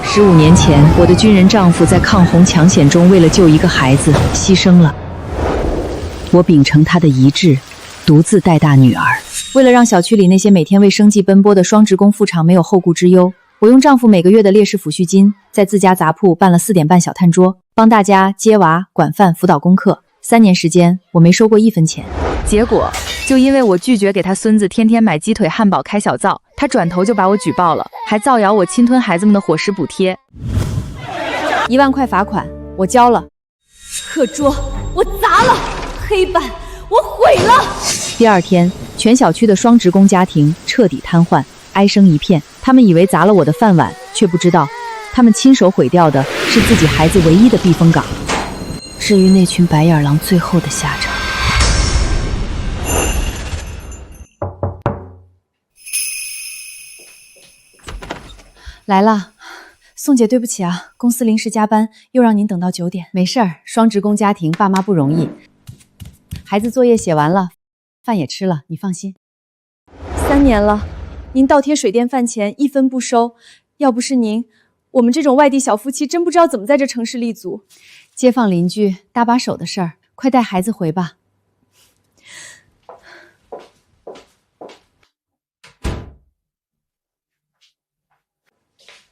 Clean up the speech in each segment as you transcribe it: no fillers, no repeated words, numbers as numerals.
15年前，我的军人丈夫在抗洪抢险中为了救一个孩子牺牲了。我秉承他的遗志，独自带大女儿。为了让小区里那些每天为生计奔波的双职工副厂没有后顾之忧，我用丈夫每个月的烈士抚恤金，在自家杂铺办了4点半小餐桌，帮大家接娃、管饭、辅导功课。3年时间，我没收过1分钱。结果，就因为我拒绝给他孙子天天买鸡腿、汉堡开小灶，他转头就把我举报了，还造谣我侵吞孩子们的伙食补贴。1万块罚款，我交了。课桌我砸了，黑板我毁了。第2天，全小区的双职工家庭彻底瘫痪，哀声一片。他们以为砸了我的饭碗，却不知道，他们亲手毁掉的是自己孩子唯一的避风港。至于那群白眼狼最后的下场，来了。宋姐，对不起啊，公司临时加班，又让您等到9点。没事儿，双职工家庭爸妈不容易。孩子作业写完了，饭也吃了，你放心。3年了，您倒贴水电饭钱1分不收，要不是您，我们这种外地小夫妻真不知道怎么在这城市立足。街坊邻居搭把手的事儿，快带孩子回吧。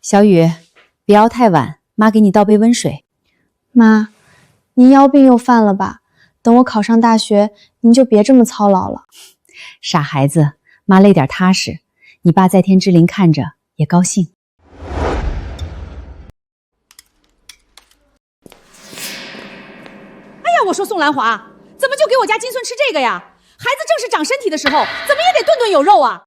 小雨，别熬太晚，妈给你倒杯温水。妈，您腰病又犯了吧？等我考上大学，您就别这么操劳了。傻孩子，妈累点踏实，你爸在天之灵看着也高兴。哎呀，我说宋兰华，怎么就给我家金孙吃这个呀？孩子正是长身体的时候，怎么也得顿顿有肉啊！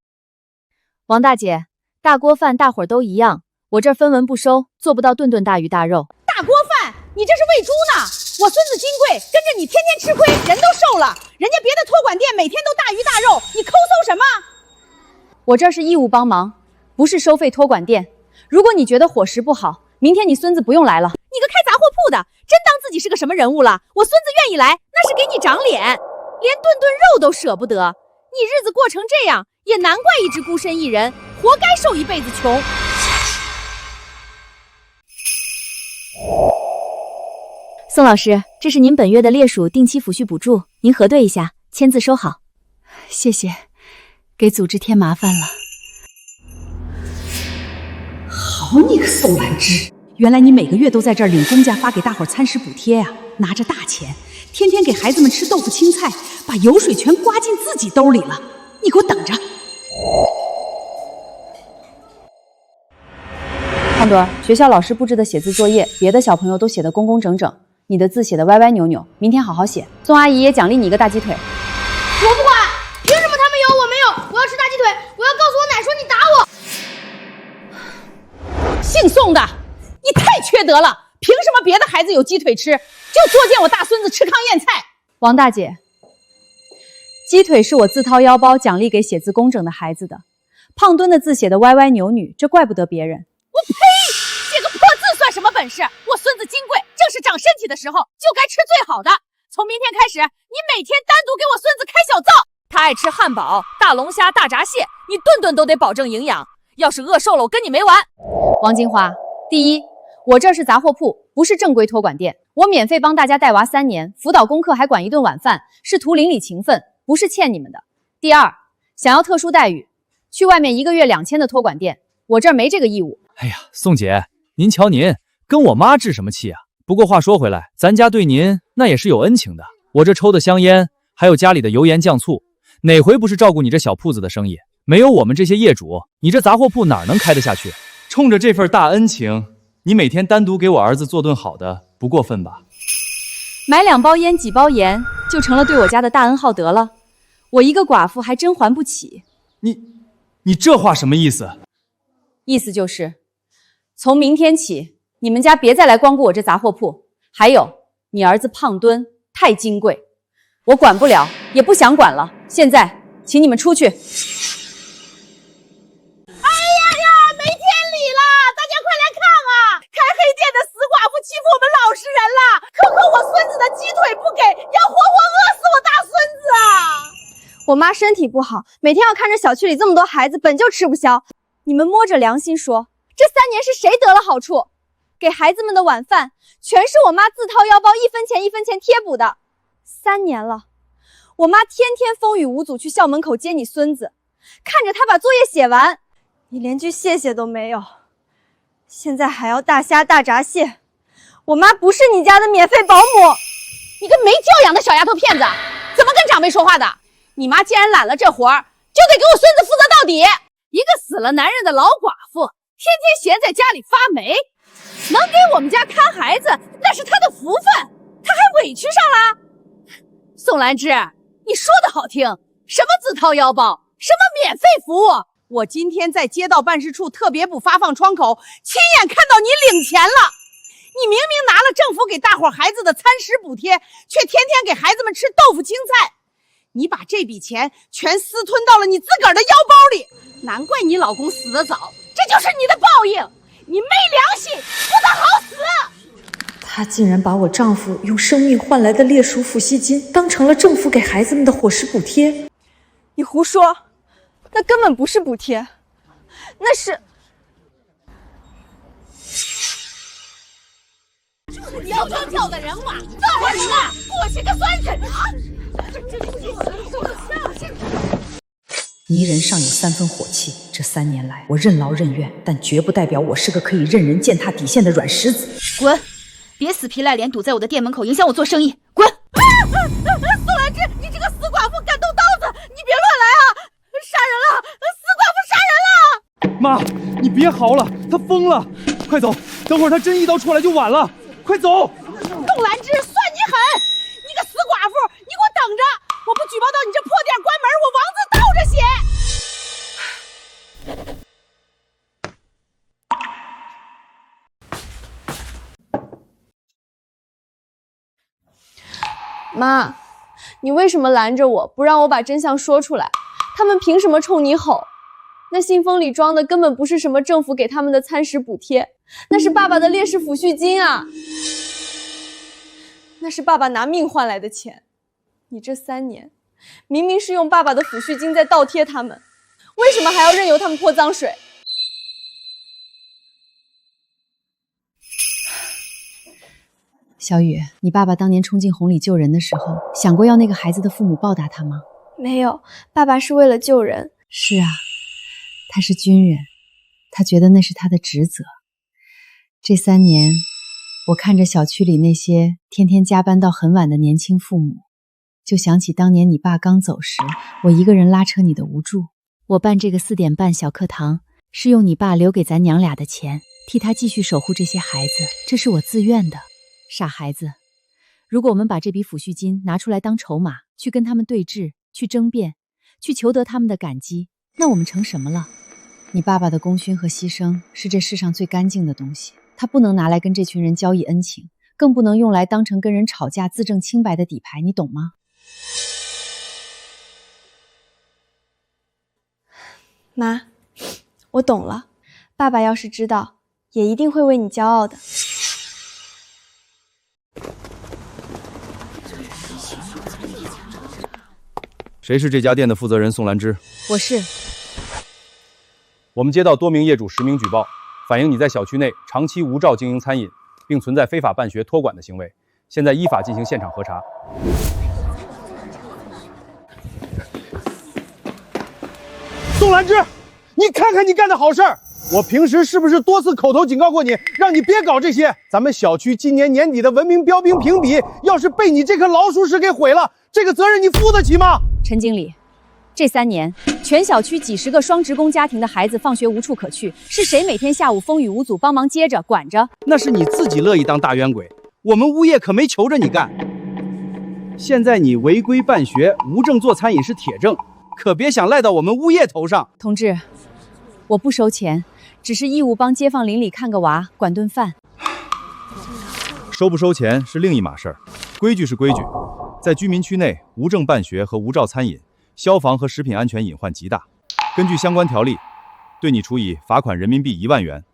王大姐，大锅饭大伙儿都一样，我这儿分文不收，做不到顿顿大鱼大肉。大锅饭，你这是喂猪呢！我孙子金贵跟着你天天吃亏，人都瘦了，人家别的托管店每天都大鱼大肉，你抠搜什么？我这是义务帮忙，不是收费托管店。如果你觉得伙食不好，明天你孙子不用来了。你个开杂货铺的，真当自己是个什么人物了？我孙子愿意来，那是给你长脸，连顿顿肉都舍不得。你日子过成这样，也难怪一直孤身一人，活该受一辈子穷。宋老师，这是您本月的烈属定期抚恤补助，您核对一下，签字收好。谢谢，给组织添麻烦了。好你个宋兰芝，原来你每个月都在这儿领公家发给大伙儿餐食补贴啊，拿着大钱，天天给孩子们吃豆腐青菜，把油水全刮进自己兜里了。你给我等着！胖墩儿，学校老师布置的写字作业，别的小朋友都写得工工整整，你的字写得歪歪扭扭，明天好好写。宋阿姨也奖励你一个大鸡腿。我不管，凭什么他们有我没有？我要吃大鸡腿，我要告诉我奶说你打我。姓宋的，你太缺德了！凭什么别的孩子有鸡腿吃，就作践我大孙子吃糠咽菜？王大姐，鸡腿是我自掏腰包奖励给写字工整的孩子的。胖墩的字写得歪歪扭扭，这怪不得别人。我呸！写个破字算什么本事？我孙子金贵正是长身体的时候，就该吃最好的。从明天开始，你每天单独给我孙子开小灶。他爱吃汉堡、大龙虾、大闸蟹，你顿顿都得保证营养。要是饿瘦了，我跟你没完。王金花，第一，我这是杂货铺，不是正规托管店。我免费帮大家带娃3年，辅导功课还管1顿晚饭，是图邻里情分，不是欠你们的。第二，想要特殊待遇，去外面1个月2000的托管店，我这儿没这个义务。哎呀，宋姐，您瞧您跟我妈置什么气啊？不过话说回来，咱家对您那也是有恩情的。我这抽的香烟，还有家里的油盐酱醋，哪回不是照顾你这小铺子的生意？没有我们这些业主，你这杂货铺哪能开得下去？冲着这份大恩情，你每天单独给我儿子做顿好的，不过分吧？买2包烟几包盐，就成了对我家的大恩浩德了。我一个寡妇还真还不起。你这话什么意思？意思就是，从明天起，你们家别再来光顾我这杂货铺。还有，你儿子胖墩太金贵，我管不了，也不想管了。现在，请你们出去。哎呀呀，没天理了！大家快来看啊！开黑店的死寡妇欺负我们老实人了，克扣我孙子的鸡腿不给，要活活饿死我大孙子啊！我妈身体不好，每天要看着小区里这么多孩子，本就吃不消。你们摸着良心说，这3年是谁得了好好处，给孩子们的晚饭全是我妈自掏腰包1分钱1分钱贴补的。3年了，我妈天天风雨无阻去校门口接你孙子，看着他把作业写完，你连句谢谢都没有。现在还要大虾大闸蟹，我妈不是你家的免费保姆。你个没教养的小丫头片子，怎么跟长辈说话的？你妈既然揽了这活儿，就得给我孙子负责到底。一个死了男人的老寡妇，天天闲在家里发霉，能给我们家看孩子，那是她的福分，她还委屈上了。宋兰芝，你说的好听，什么自掏腰包，什么免费服务？我今天在街道办事处特别部发放窗口，亲眼看到你领钱了。你明明拿了政府给大伙孩子的餐食补贴，却天天给孩子们吃豆腐青菜。你把这笔钱全私吞到了你自个儿的腰包里，难怪你老公死得早，这就是你的报应。你没良心，不得好死！他竟然把我丈夫用生命换来的烈属抚恤金当成了政府给孩子们的伙食补贴。你胡说，那根本不是补贴，那是……摇庄叫的人话，这会儿呢，过去个孙子！泥人尚有3分火气，这3年来我任劳任怨，但绝不代表我是个可以任人践踏底线的软石子。滚！别死皮赖脸堵在我的店门口，影响我做生意！滚！宋兰芝，你这个死寡妇敢动刀子，你别乱来啊！杀人了！死寡妇杀人了！妈，你别嚎了，他疯了！快走，等会儿他真一刀出来就晚了。快走！宋兰芝，算你狠！你个死寡妇，你给我等着！我不举报到你这破店关门，我王字倒着写！妈，你为什么拦着我，不让我把真相说出来？他们凭什么冲你吼？那信封里装的根本不是什么政府给他们的餐食补贴，那是爸爸的烈士抚恤金啊！那是爸爸拿命换来的钱。你这3年，明明是用爸爸的抚恤金在倒贴他们，为什么还要任由他们泼脏水？小雨，你爸爸当年冲进红里救人的时候，想过要那个孩子的父母报答他吗？没有，爸爸是为了救人。是啊，他是军人，他觉得那是他的职责。这3年，我看着小区里那些天天加班到很晚的年轻父母，就想起当年你爸刚走时，我一个人拉扯你的无助。我办这个4点半小课堂，是用你爸留给咱娘俩的钱，替他继续守护这些孩子，这是我自愿的。傻孩子，如果我们把这笔抚恤金拿出来当筹码，去跟他们对峙，去争辩，去求得他们的感激，那我们成什么了？你爸爸的功勋和牺牲是这世上最干净的东西，他不能拿来跟这群人交易恩情，更不能用来当成跟人吵架自证清白的底牌，你懂吗？妈，我懂了，爸爸要是知道，也一定会为你骄傲的。谁是这家店的负责人宋兰芝？我是。我们接到多名业主实名举报，反映你在小区内长期无照经营餐饮，并存在非法办学托管的行为，现在依法进行现场核查。宋兰芝，你看看你干的好事儿！我平时是不是多次口头警告过你，让你别搞这些？咱们小区今年年底的文明标兵评比，要是被你这颗老鼠屎给毁了，这个责任你负得起吗？陈经理，这3年，全小区几十个双职工家庭的孩子放学无处可去，是谁每天下午风雨无阻帮忙接着管着？那是你自己乐意当大冤鬼，我们物业可没求着你干。现在你违规办学、无证做餐饮是铁证，可别想赖到我们物业头上。同志，我不收钱，只是义务帮街坊邻里看个娃，管顿饭。收不收钱是另一码事儿，规矩是规矩。在居民区内无证办学和无照餐饮，消防和食品安全隐患极大。根据相关条例，对你处以罚款人民币1万元，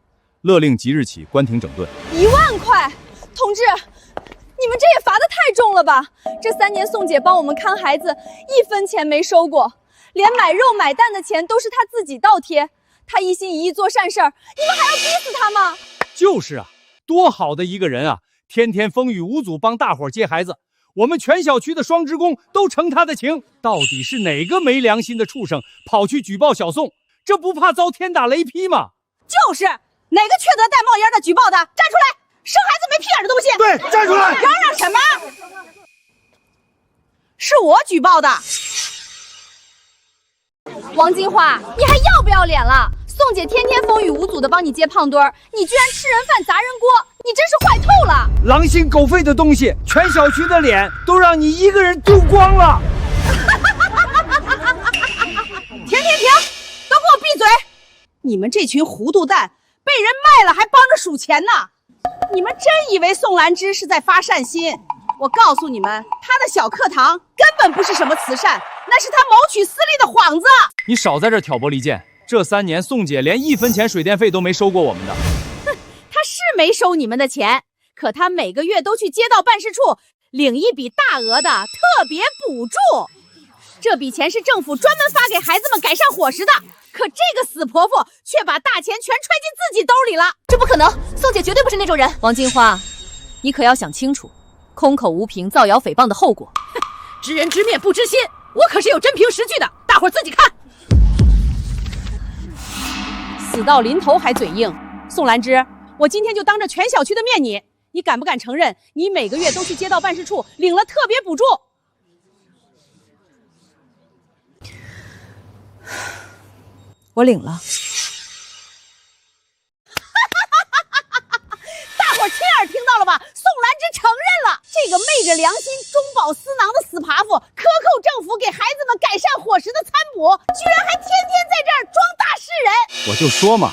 勒令即日起关停整顿。1万块，同志，你们这也罚得太重了吧？这3年宋姐帮我们看孩子，1分钱没收过，连买肉买蛋的钱都是她自己倒贴。她一心一意做善事儿，你们还要逼死她吗？就是啊，多好的一个人啊！天天风雨无阻帮大伙接孩子，我们全小区的双职工都承他的情。到底是哪个没良心的畜生跑去举报小宋？这不怕遭天打雷劈吗？就是哪个缺德带冒烟的举报的，站出来！生孩子没屁眼的东西！对，站出来！嚷嚷什么？是我举报的。王金花，你还要不要脸了？宋姐天天风雨无阻的帮你接胖墩儿，你居然吃人饭砸人锅，你真是坏透了！狼心狗肺的东西，全小区的脸都让你一个人丢光了！停！都给我闭嘴！你们这群糊涂蛋，被人卖了还帮着数钱呢！你们真以为宋兰芝是在发善心？我告诉你们，她的小课堂根本不是什么慈善，那是她谋取私利的幌子！你少在这挑拨离间！这3年，宋姐连1分钱水电费都没收过我们的。她是没收你们的钱，可她每个月都去街道办事处领一笔大额的特别补助。这笔钱是政府专门发给孩子们改善伙食的，可这个死婆婆却把大钱全揣进自己兜里了。这不可能，宋姐绝对不是那种人。王金花，你可要想清楚，空口无凭、造谣诽谤的后果。知人知面不知心，我可是有真凭实据的，大伙儿自己看。死到临头还嘴硬，宋兰芝，我今天就当着全小区的面你敢不敢承认，你每个月都去街道办事处领了特别补助？我领了。大伙儿亲耳听到了吧？宋兰芝承认了，这个昧着良心、中饱私囊的死扒夫，克扣政府给孩子们改善伙食的餐补，居然还天天在这儿装大诗人。我就说嘛，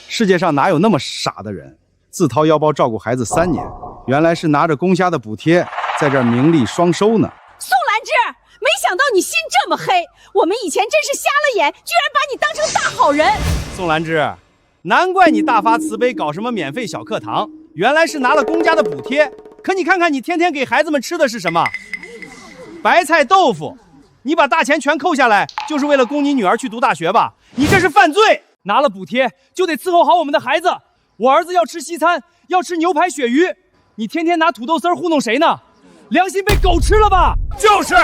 世界上哪有那么傻的人，自掏腰包照顾孩子3年，原来是拿着公家的补贴，在这儿名利双收呢。宋兰芝，没想到你心这么黑，我们以前真是瞎了眼，居然把你当成大好人。宋兰芝，难怪你大发慈悲搞什么免费小课堂，原来是拿了公家的补贴。可你看看你天天给孩子们吃的是什么？白菜豆腐。你把大钱全扣下来，就是为了供你女儿去读大学吧？你这是犯罪！拿了补贴就得伺候好我们的孩子。我儿子要吃西餐，要吃牛排鳕鱼，你天天拿土豆丝糊弄谁呢？良心被狗吃了吧？就是，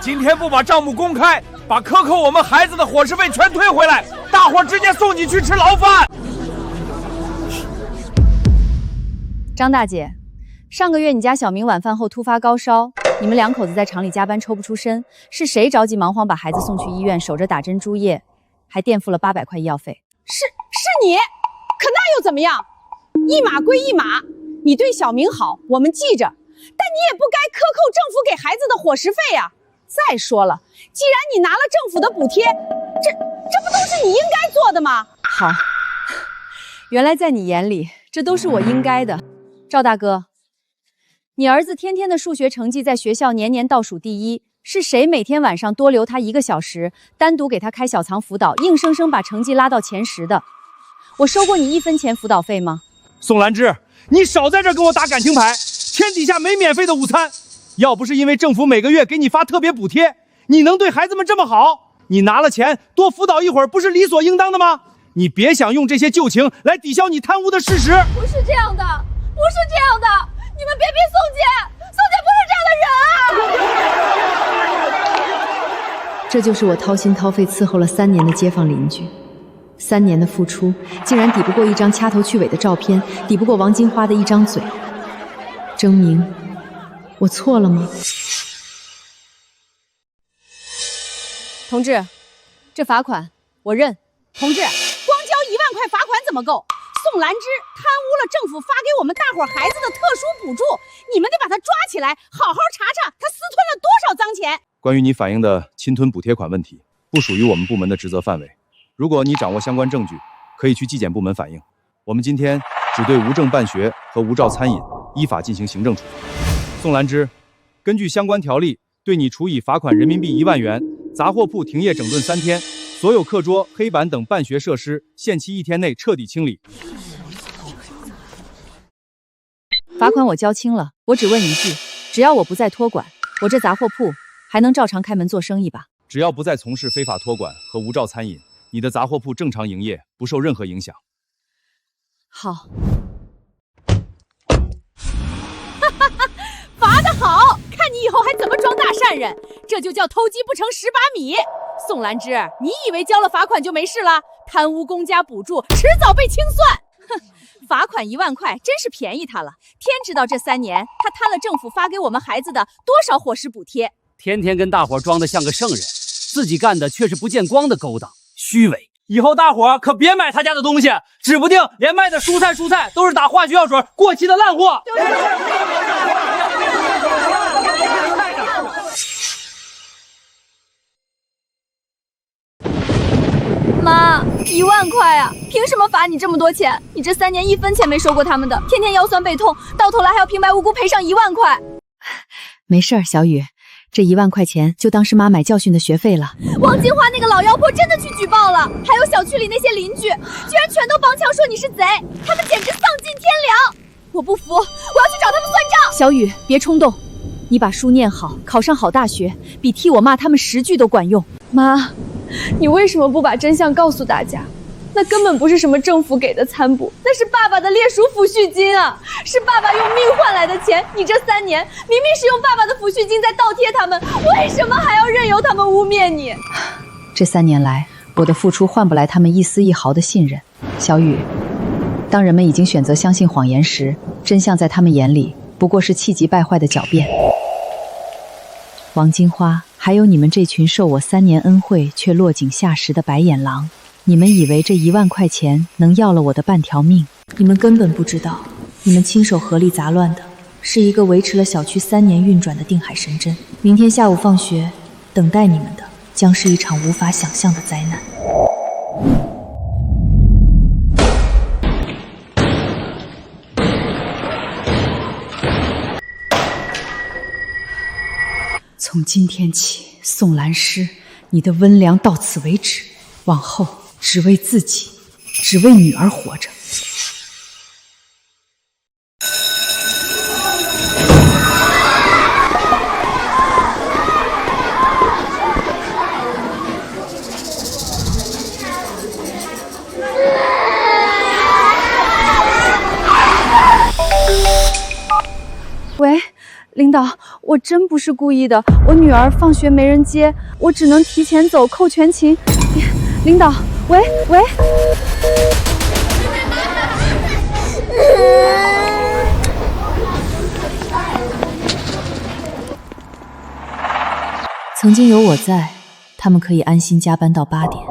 今天不把账目公开，把克扣我们孩子的伙食费全退回来，大伙直接送你去吃牢饭。张大姐，上个月你家小明晚饭后突发高烧，你们2口子在厂里加班抽不出身，是谁着急忙慌把孩子送去医院，守着打针输液，还垫付了800块医药费？是你，可那又怎么样？一码归一码，你对小明好，我们记着，但你也不该克扣政府给孩子的伙食费呀。再说了，既然你拿了政府的补贴，这不都是你应该做的吗？好，原来在你眼里，这都是我应该的。赵大哥，你儿子天天的数学成绩在学校年年倒数第一，是谁每天晚上多留他1个小时，单独给他开小藏辅导，硬生生把成绩拉到前10的？我收过你1分钱辅导费吗？宋兰芝，你少在这跟我打感情牌，天底下没免费的午餐。要不是因为政府每个月给你发特别补贴，你能对孩子们这么好？你拿了钱多辅导一会儿，不是理所应当的吗？你别想用这些旧情来抵消你贪污的事实。不是这样的，不是这样的，你们别逼宋姐，宋姐不是这样的人。这就是我掏心掏肺伺候了3年的街坊邻居，3年的付出，竟然抵不过一张掐头去尾的照片，抵不过王金花的一张嘴。证明我错了吗？同志，这罚款我认。同志，光交1万块罚款怎么够？宋兰芝贪污了政府发给我们大伙孩子的特殊补助，你们得把他抓起来，好好查查他私吞了多少脏钱。关于你反映的侵吞补贴款问题，不属于我们部门的职责范围。如果你掌握相关证据，可以去纪检部门反映。我们今天只对无证办学和无照餐饮依法进行行政处罚。宋兰芝，根据相关条例，对你处以罚款人民币1万元，杂货铺停业整顿3天，所有课桌、黑板等办学设施限期1天内彻底清理。罚款我交清了，我只问一句，只要我不再托管，我这杂货铺还能照常开门做生意吧？只要不再从事非法托管和无照餐饮，你的杂货铺正常营业，不受任何影响。好，罚得好，看你以后还怎么装大善人，这就叫偷鸡不成蚀把米。宋兰芝，你以为交了罚款就没事了？贪污公家补助，迟早被清算。哼，罚款1万块，真是便宜他了。天知道这3年他贪了政府发给我们孩子的多少伙食补贴。天天跟大伙装得像个圣人，自己干的却是不见光的勾当，虚伪。以后大伙可别买他家的东西，指不定连卖的蔬菜都是打化学药水过期的烂货。妈，1万块啊！凭什么罚你这么多钱？你这3年1分钱没收过他们的，天天腰酸背痛，到头来还要平白无故赔上1万块。没事儿，小雨，这1万块钱就当是妈买教训的学费了。王金花那个老妖婆真的去举报了，还有小区里那些邻居，居然全都帮腔说你是贼，他们简直丧尽天良！我不服，我要去找他们算账。小雨，别冲动，你把书念好，考上好大学，比替我骂他们10句都管用。妈，你为什么不把真相告诉大家？那根本不是什么政府给的参补，那是爸爸的烈属抚恤金啊，是爸爸用命换来的钱。你这3年明明是用爸爸的抚恤金在倒贴他们，为什么还要任由他们污蔑你？这3年来，我的付出换不来他们一丝一毫的信任。小雨，当人们已经选择相信谎言时，真相在他们眼里不过是气急败坏的狡辩。王金花，还有你们这群受我3年恩惠却落井下石的白眼狼，你们以为这1万块钱能要了我的半条命？你们根本不知道，你们亲手合力砸乱的是一个维持了小区3年运转的定海神针。明天下午放学，等待你们的将是一场无法想象的灾难。从今天起，宋兰诗，你的温良到此为止，往后只为自己，只为女儿活着。喂，领导，我真不是故意的，我女儿放学没人接，我只能提前走扣全勤。领导，喂。曾经有我在，他们可以安心加班到8点，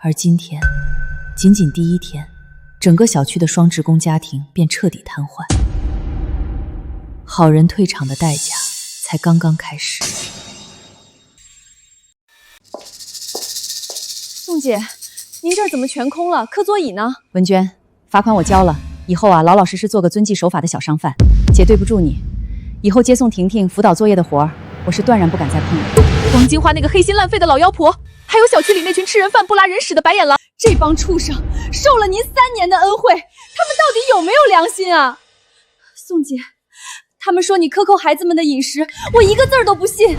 而今天，仅仅第1天，整个小区的双职工家庭便彻底瘫痪。好人退场的代价才刚刚开始。宋姐，您这儿怎么全空了？课桌椅呢？文娟，罚款我交了，以后老老实实做个遵纪守法的小商贩。姐对不住你，以后接送婷婷辅导作业的活儿，我是断然不敢再碰了。王金花那个黑心烂肺的老妖婆，还有小区里那群吃人饭不拉人屎的白眼狼，这帮畜生受了您3年的恩惠，他们到底有没有良心啊？宋姐，他们说你克扣孩子们的饮食，我一个字儿都不信。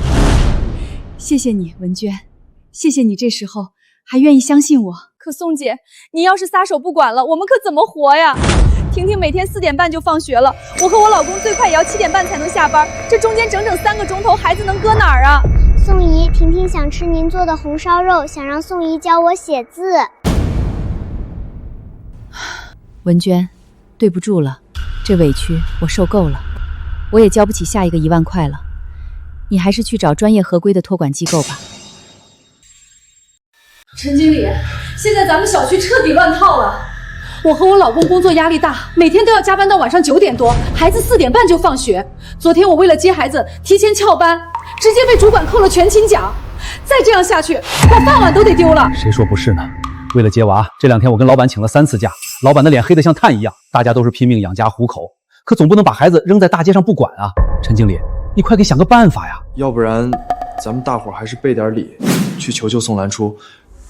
谢谢你，文娟，谢谢你这时候还愿意相信我。可宋姐，您要是撒手不管了，我们可怎么活呀？婷婷每天4点半就放学了，我和我老公最快也要7点半才能下班，这中间整整3个钟头，孩子能搁哪儿啊？宋姨，婷婷想吃您做的红烧肉，想让宋姨教我写字。文娟，对不住了，这委屈我受够了，我也交不起下一个1万块了，你还是去找专业合规的托管机构吧。陈经理，现在咱们小区彻底乱套了。我和我老公工作压力大，每天都要加班到晚上9点多，孩子4点半就放学。昨天我为了接孩子提前翘班，直接被主管扣了全勤奖。再这样下去，我饭碗都得丢了。谁说不是呢？为了接娃，这2天我跟老板请了3次假，老板的脸黑得像炭一样。大家都是拼命养家糊口，可总不能把孩子扔在大街上不管啊！陈经理，你快给想个办法呀！要不然，咱们大伙儿还是备点礼，去求求宋兰初，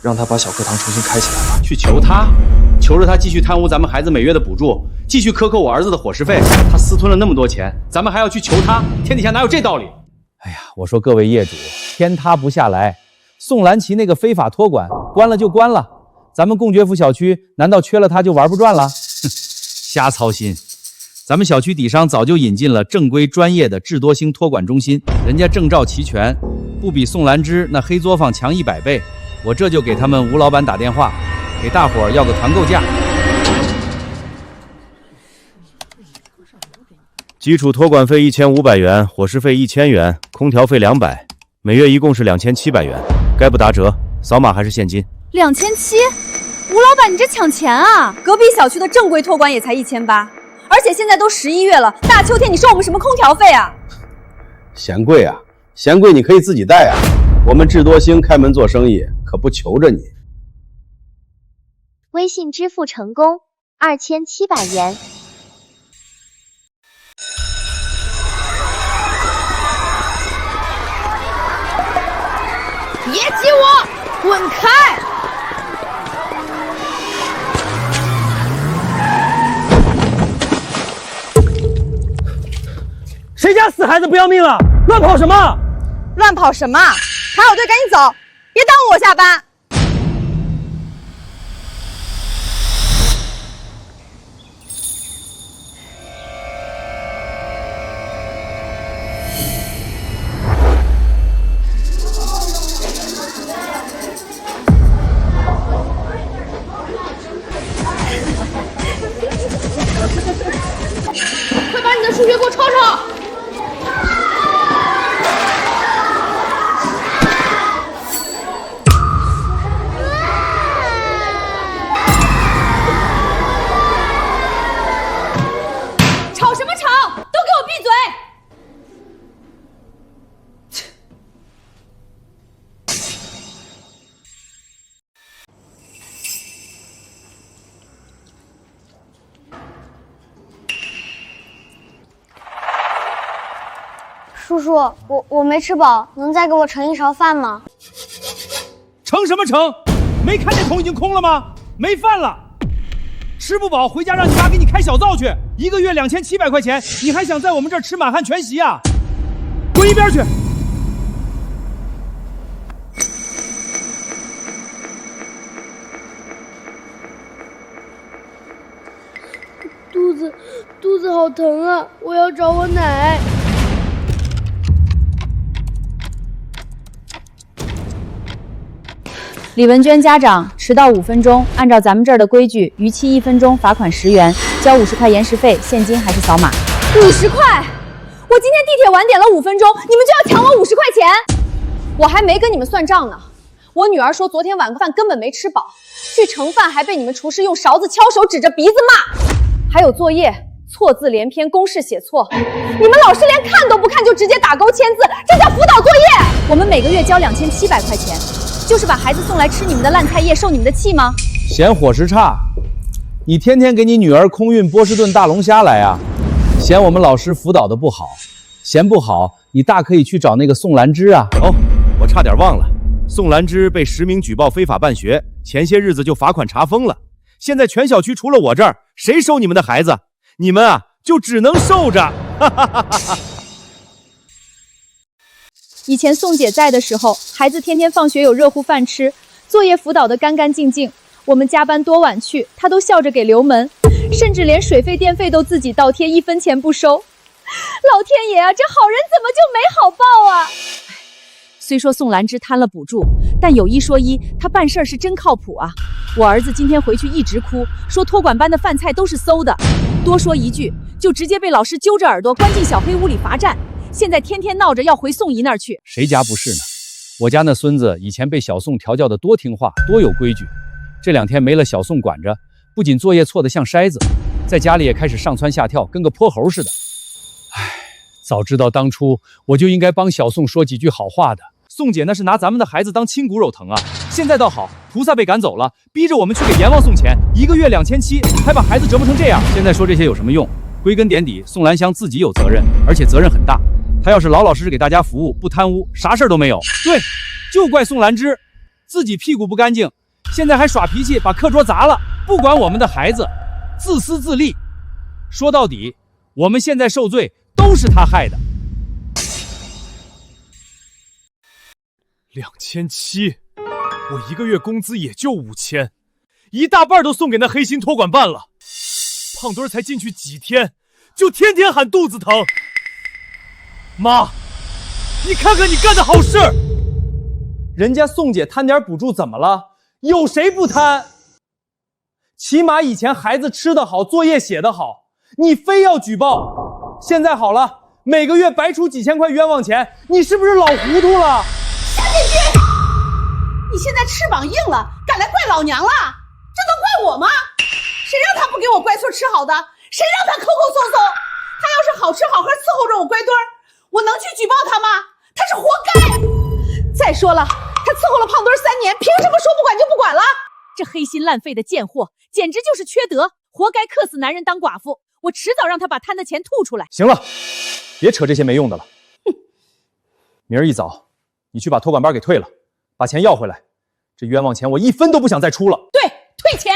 让他把小课堂重新开起来吧。去求他？求着他继续贪污咱们孩子每月的补助，继续克扣我儿子的伙食费。他私吞了那么多钱，咱们还要去求他？天底下哪有这道理？哎呀，我说各位业主，天塌不下来。宋兰奇那个非法托管关了就关了，咱们贡爵府小区难道缺了他就玩不转了？哼，瞎操心！咱们小区底商早就引进了正规专业的智多星托管中心，人家证照齐全，不比宋兰芝那黑作坊强100倍。我这就给他们吴老板打电话，给大伙儿要个团购价。基础托管费1500元，伙食费1000元，空调费200，每月一共是2700元，该不打折，扫码还是现金？2700，吴老板你这抢钱啊！隔壁小区的正规托管也才1800，而且现在都11月了，大秋天你收我们什么空调费啊？嫌贵啊，嫌贵你可以自己带啊。我们智多星开门做生意可不求着你。微信支付成功，2700元。别挤我，滚开！谁家死孩子不要命了？乱跑什么？乱跑什么？排好队赶紧走，别耽误我下班。快把你的数学给我抄抄！吵什么吵？都给我闭嘴！叔叔，我没吃饱，能再给我盛一勺饭吗？盛什么盛？没看见桶已经空了吗？没饭了，吃不饱回家让你妈给你开小灶去，1个月2700块钱，你还想在我们这儿吃满汉全席啊？滚一边去！肚子好疼啊！我要找我奶。李文娟家长迟到5分钟，按照咱们这儿的规矩，逾期1分钟罚款10元，交50块延时费，现金还是扫码？50块！我今天地铁晚点了5分钟，你们就要抢我50块钱？我还没跟你们算账呢。我女儿说昨天晚饭根本没吃饱，去盛饭还被你们厨师用勺子敲手指着鼻子骂。还有作业错字连篇，公式写错，你们老师连看都不看就直接打勾签字，这叫辅导作业。我们每个月交2700块钱，就是把孩子送来吃你们的烂菜叶，受你们的气吗？嫌伙食差，你天天给你女儿空运波士顿大龙虾来啊？嫌我们老师辅导的不好，嫌不好，你大可以去找那个宋兰芝啊。哦，我差点忘了，宋兰芝被实名举报非法办学，前些日子就罚款查封了。现在全小区除了我这儿，谁收你们的孩子？你们啊，就只能受着。以前宋姐在的时候，孩子天天放学有热乎饭吃，作业辅导得干干净净。我们加班多晚去，她都笑着给留门，甚至连水费电费都自己倒贴，1分钱不收。老天爷啊，这好人怎么就没好报啊？虽说宋兰芝贪了补助，但有一说一，她办事儿是真靠谱啊。我儿子今天回去一直哭，说托管班的饭菜都是馊的，多说一句就直接被老师揪着耳朵关进小黑屋里罚站，现在天天闹着要回宋姨那儿去。谁家不是呢？我家那孙子以前被小宋调教的多听话多有规矩，这2天没了小宋管着，不仅作业错得像筛子，在家里也开始上蹿下跳，跟个泼猴似的。唉，早知道当初我就应该帮小宋说几句好话的。宋姐那是拿咱们的孩子当亲骨肉疼啊，现在倒好，菩萨被赶走了，逼着我们去给阎王送钱，1个月2700，还把孩子折磨成这样。现在说这些有什么用？归根点底，宋兰香自己有责任，而且责任很大。她要是老老实实给大家服务，不贪污，啥事儿都没有。对，就怪宋兰芝自己屁股不干净，现在还耍脾气，把课桌砸了，不管我们的孩子，自私自利。说到底，我们现在受罪都是她害的。2700，我1个月工资也就5000，一大半都送给那黑心托管办了。胖墩才进去几天，就天天喊肚子疼。妈，你看看你干的好事！人家宋姐贪点补助怎么了？有谁不贪？起码以前孩子吃得好，作业写得好，你非要举报。现在好了，每个月白出几千块冤枉钱，你是不是老糊涂了？夏建军，你现在翅膀硬了，敢来怪老娘了？这能怪我吗？谁让他不给我乖孙吃好的？谁让他抠抠搜搜？他要是好吃好喝伺候着我乖墩儿，我能去举报他吗？他是活该。再说了，他伺候了胖墩儿3年，凭什么说不管就不管了？这黑心烂肺的贱货，简直就是缺德，活该克死男人当寡妇。我迟早让他把贪的钱吐出来。行了，别扯这些没用的了。明儿一早，你去把托管班给退了，把钱要回来。这冤枉钱我1分都不想再出了。对，退钱。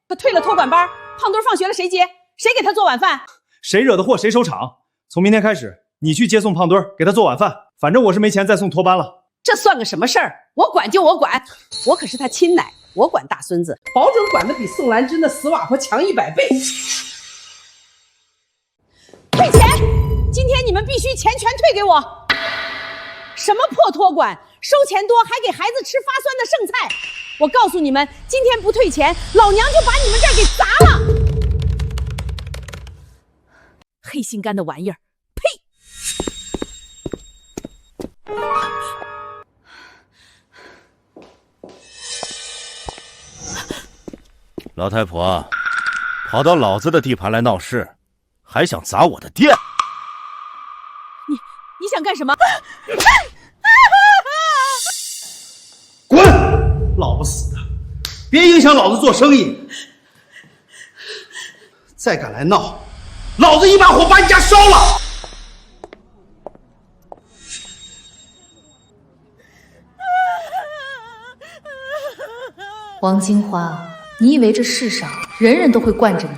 可退了托管班，胖墩放学了谁接？谁给他做晚饭？谁惹的祸谁收场。从明天开始，你去接送胖墩，给他做晚饭。反正我是没钱再送托班了。这算个什么事儿？我管就我管，我可是他亲奶，我管大孙子，保准管得比宋兰芝那死瓦婆强100倍。退钱！今天你们必须钱全退给我！什么破托管，收钱多还给孩子吃发酸的剩菜！我告诉你们，今天不退钱，老娘就把你们这儿给砸了！黑心肝的玩意儿，呸！老太婆，跑到老子的地盘来闹事，还想砸我的店？你想干什么？滚！老不死的，别影响老子做生意！再敢来闹，老子一把火把你家烧了！王金花，你以为这世上人人都会惯着你？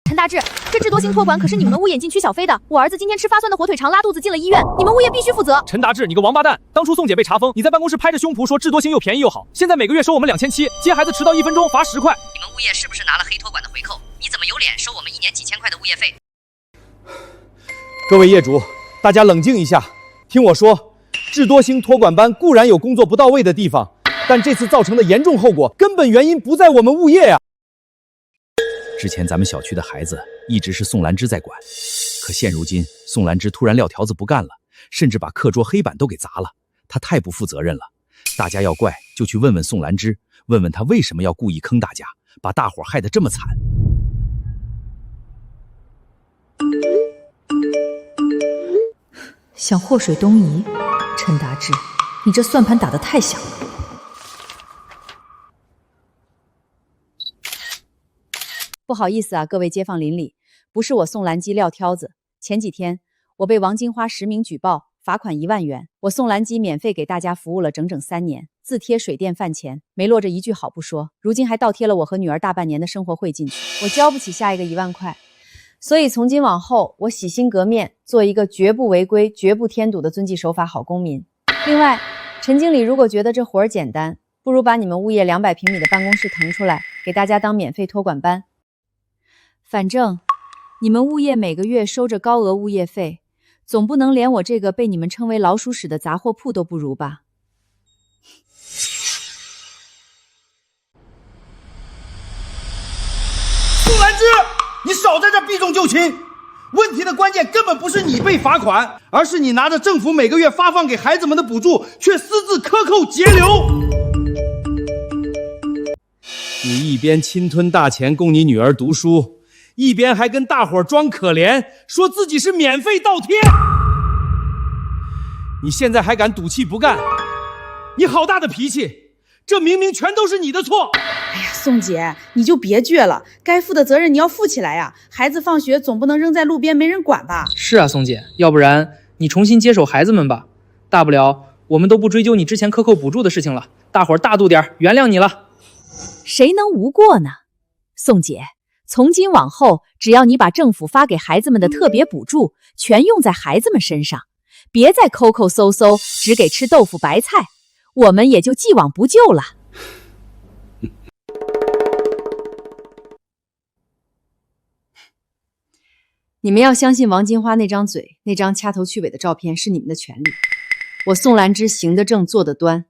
陈大志，这智多星托管可是你们物业禁区小飞的。我儿子今天吃发酸的火腿肠拉肚子进了医院，你们物业必须负责。陈达志，你个王八蛋！当初宋姐被查封，你在办公室拍着胸脯说智多星又便宜又好，现在每个月收我们2700，接孩子迟到1分钟罚10块。你们物业是不是拿了黑托管的回扣？你怎么有脸收我们1年几千块的物业费？各位业主，大家冷静一下，听我说，智多星托管班固然有工作不到位的地方，但这次造成的严重后果，根本原因不在我们物业呀。之前咱们小区的孩子一直是宋兰芝在管，可现如今宋兰芝突然撂条子不干了，甚至把课桌黑板都给砸了，她太不负责任了。大家要怪就去问问宋兰芝，问问她为什么要故意坑大家，把大伙害得这么惨。想祸水东移，陈达志，你这算盘打得太响了。不好意思啊，各位街坊邻里，不是我宋兰基撂挑子。前几天我被王金花实名举报，罚款1万元。我宋兰基免费给大家服务了整整3年，自贴水电饭钱，没落着一句好不说，如今还倒贴了我和女儿大半年的生活费进去，我交不起下一个1万块。所以从今往后，我洗心革面，做一个绝不违规、绝不添堵的遵纪守法好公民。另外，陈经理如果觉得这活儿简单，不如把你们物业200平米的办公室腾出来，给大家当免费托管班。反正你们物业每个月收着高额物业费，总不能连我这个被你们称为老鼠屎的杂货铺都不如吧？宋兰芝，你少在这避重就轻。问题的关键根本不是你被罚款，而是你拿着政府每个月发放给孩子们的补助，却私自克扣节流。你一边侵吞大钱供你女儿读书，一边还跟大伙装可怜，说自己是免费倒贴。你现在还敢赌气不干？你好大的脾气！这明明全都是你的错。哎呀，宋姐，你就别倔了，该负的责任你要负起来呀。孩子放学总不能扔在路边没人管吧？是啊，宋姐，要不然你重新接手孩子们吧，大不了我们都不追究你之前克扣补助的事情了，大伙儿大度点，原谅你了。谁能无过呢？宋姐，从今往后，只要你把政府发给孩子们的特别补助全用在孩子们身上，别再抠抠搜搜，只给吃豆腐白菜，我们也就既往不咎了。你们要相信王金花那张嘴，那张掐头去尾的照片是你们的权利。我宋兰芝行得正，坐得端，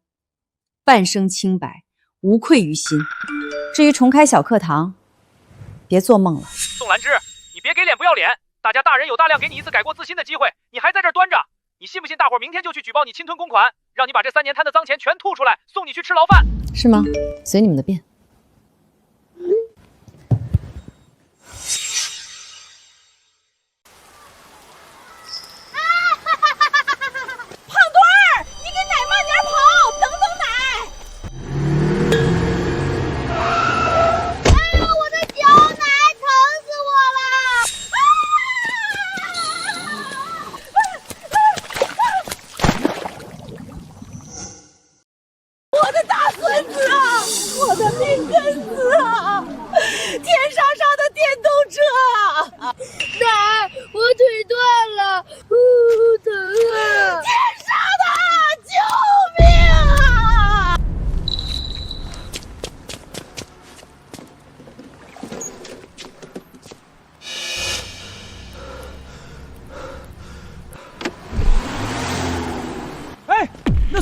半生清白，无愧于心。至于重开小课堂，别做梦了。宋兰芝，你别给脸不要脸！大家大人有大量给你一次改过自新的机会，你还在这儿端着，你信不信大伙明天就去举报你侵吞公款，让你把这3年贪的脏钱全吐出来，送你去吃牢饭？是吗？随你们的便。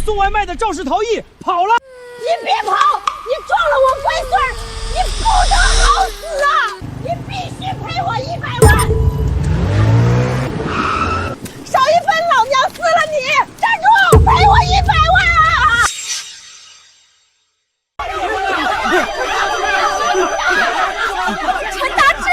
送外卖的肇事逃逸跑了！你别跑！你撞了我乖孙儿，你不得好死啊！你必须赔我100万！少一分，老娘撕了你！站住！赔我100万啊！陈达志，